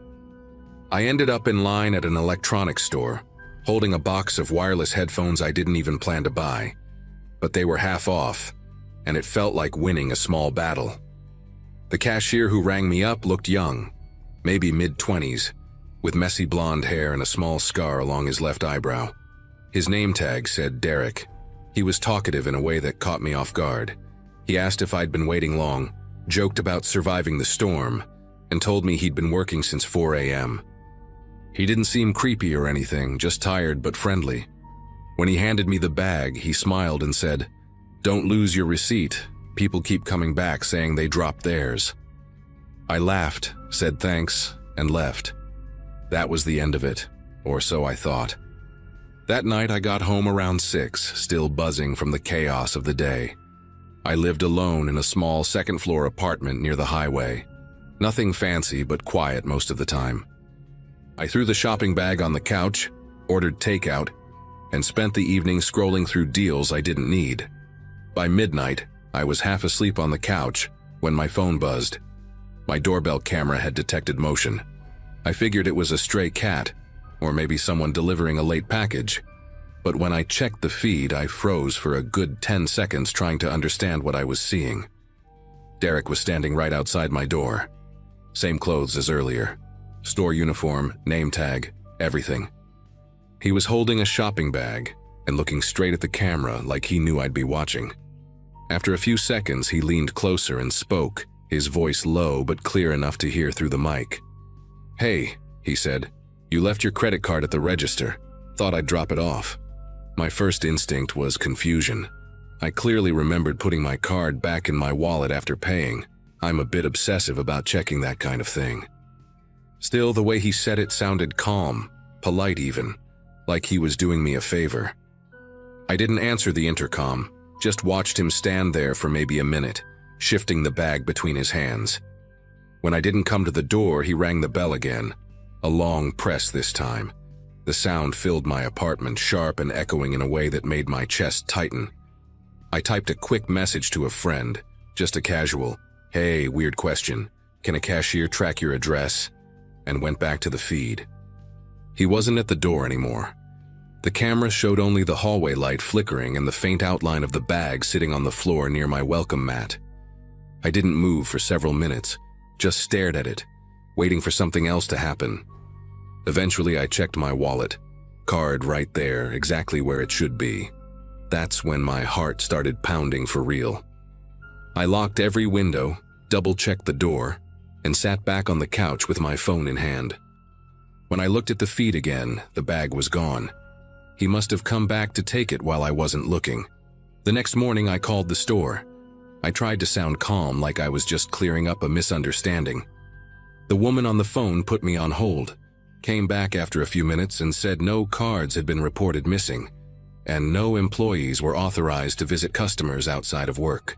I ended up in line at an electronics store, holding a box of wireless headphones I didn't even plan to buy. But they were half off, and it felt like winning a small battle. The cashier who rang me up looked young, maybe mid-20s, with messy blonde hair and a small scar along his left eyebrow. His name tag said Derek. He was talkative in a way that caught me off guard. He asked if I'd been waiting long, joked about surviving the storm, and told me he'd been working since 4 a.m. He didn't seem creepy or anything, just tired but friendly. When he handed me the bag, he smiled and said, "Don't lose your receipt. People keep coming back saying they dropped theirs." I laughed, said thanks, and left. That was the end of it, or so I thought. That night I got home around 6, still buzzing from the chaos of the day. I lived alone in a small second-floor apartment near the highway. Nothing fancy but quiet most of the time. I threw the shopping bag on the couch, ordered takeout, and spent the evening scrolling through deals I didn't need. By midnight, I was half asleep on the couch when my phone buzzed. My doorbell camera had detected motion. I figured it was a stray cat, or maybe someone delivering a late package. But when I checked the feed, I froze for a good 10 seconds trying to understand what I was seeing. Derek was standing right outside my door. Same clothes as earlier. Store uniform, name tag, everything. He was holding a shopping bag and looking straight at the camera like he knew I'd be watching. After a few seconds, he leaned closer and spoke, his voice low but clear enough to hear through the mic. "Hey," he said, "you left your credit card at the register. Thought I'd drop it off." My first instinct was confusion. I clearly remembered putting my card back in my wallet after paying. I'm a bit obsessive about checking that kind of thing. Still, the way he said it sounded calm, polite even, like he was doing me a favor. I didn't answer the intercom, just watched him stand there for maybe a minute, shifting the bag between his hands. When I didn't come to the door, he rang the bell again, a long press this time. The sound filled my apartment, sharp and echoing in a way that made my chest tighten. I typed a quick message to a friend, just a casual, "Hey, weird question. Can a cashier track your address?" and went back to the feed. He wasn't at the door anymore. The camera showed only the hallway light flickering and the faint outline of the bag sitting on the floor near my welcome mat. I didn't move for several minutes, just stared at it, waiting for something else to happen. Eventually, I checked my wallet. Card right there, exactly where it should be. That's when my heart started pounding for real. I locked every window, double-checked the door, and sat back on the couch with my phone in hand. When I looked at the feed again, the bag was gone. He must have come back to take it while I wasn't looking. The next morning, I called the store. I tried to sound calm, like I was just clearing up a misunderstanding. The woman on the phone put me on hold, came back after a few minutes and said no cards had been reported missing, and no employees were authorized to visit customers outside of work.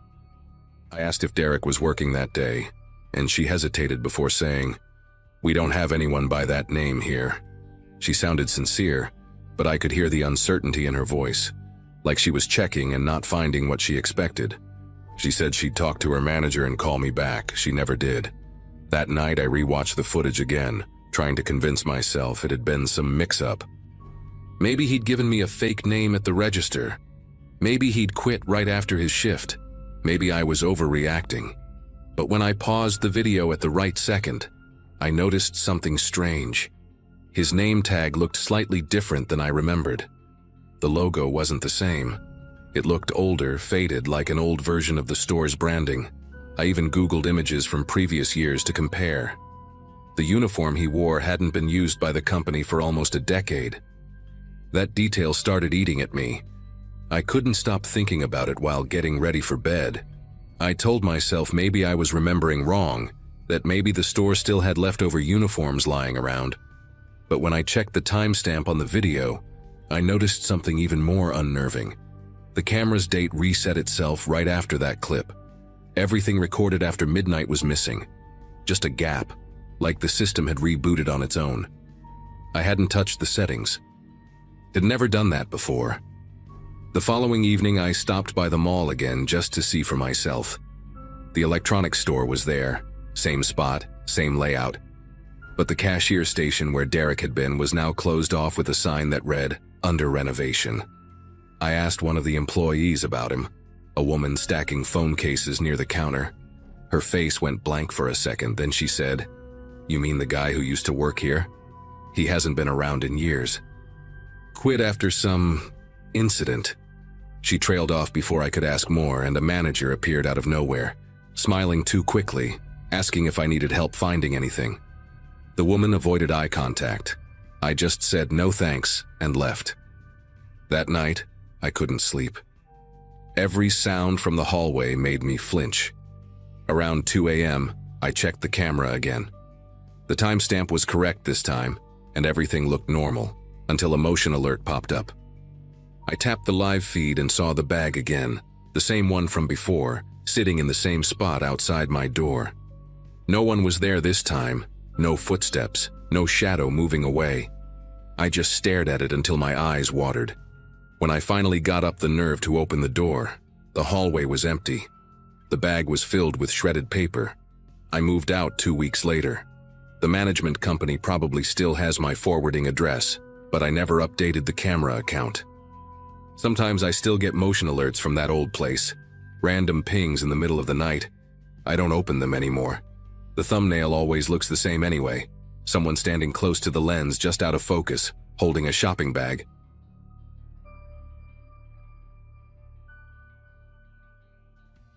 I asked if Derek was working that day, and she hesitated before saying, "We don't have anyone by that name here." She sounded sincere, but I could hear the uncertainty in her voice, like she was checking and not finding what she expected. She said she'd talk to her manager and call me back. She never did. That night, I rewatched the footage again, trying to convince myself it had been some mix-up. Maybe he'd given me a fake name at the register. Maybe he'd quit right after his shift. Maybe I was overreacting. But when I paused the video at the right second, I noticed something strange. His name tag looked slightly different than I remembered. The logo wasn't the same. It looked older, faded, like an old version of the store's branding. I even Googled images from previous years to compare. The uniform he wore hadn't been used by the company for almost a decade. That detail started eating at me. I couldn't stop thinking about it while getting ready for bed. I told myself maybe I was remembering wrong, that maybe the store still had leftover uniforms lying around. But when I checked the timestamp on the video, I noticed something even more unnerving. The camera's date reset itself right after that clip. Everything recorded after midnight was missing. Just a gap, like the system had rebooted on its own. I hadn't touched the settings. Had never done that before. The following evening, I stopped by the mall again just to see for myself. The electronics store was there, same spot, same layout. But the cashier station where Derek had been was now closed off with a sign that read, "Under renovation." I asked one of the employees about him, a woman stacking phone cases near the counter. Her face went blank for a second, then she said, "You mean the guy who used to work here? He hasn't been around in years. Quit after some incident." She trailed off before I could ask more, and a manager appeared out of nowhere, smiling too quickly, asking if I needed help finding anything. The woman avoided eye contact. I just said no thanks and left. That night, I couldn't sleep. Every sound from the hallway made me flinch. Around 2 a.m., I checked the camera again. The timestamp was correct this time, and everything looked normal, until a motion alert popped up. I tapped the live feed and saw the bag again, the same one from before, sitting in the same spot outside my door. No one was there this time, no footsteps, no shadow moving away. I just stared at it until my eyes watered. When I finally got up the nerve to open the door, the hallway was empty. The bag was filled with shredded paper. I moved out 2 weeks later. The management company probably still has my forwarding address, but I never updated the camera account. Sometimes I still get motion alerts from that old place. Random pings in the middle of the night. I don't open them anymore. The thumbnail always looks the same anyway. Someone standing close to the lens just out of focus, holding a shopping bag.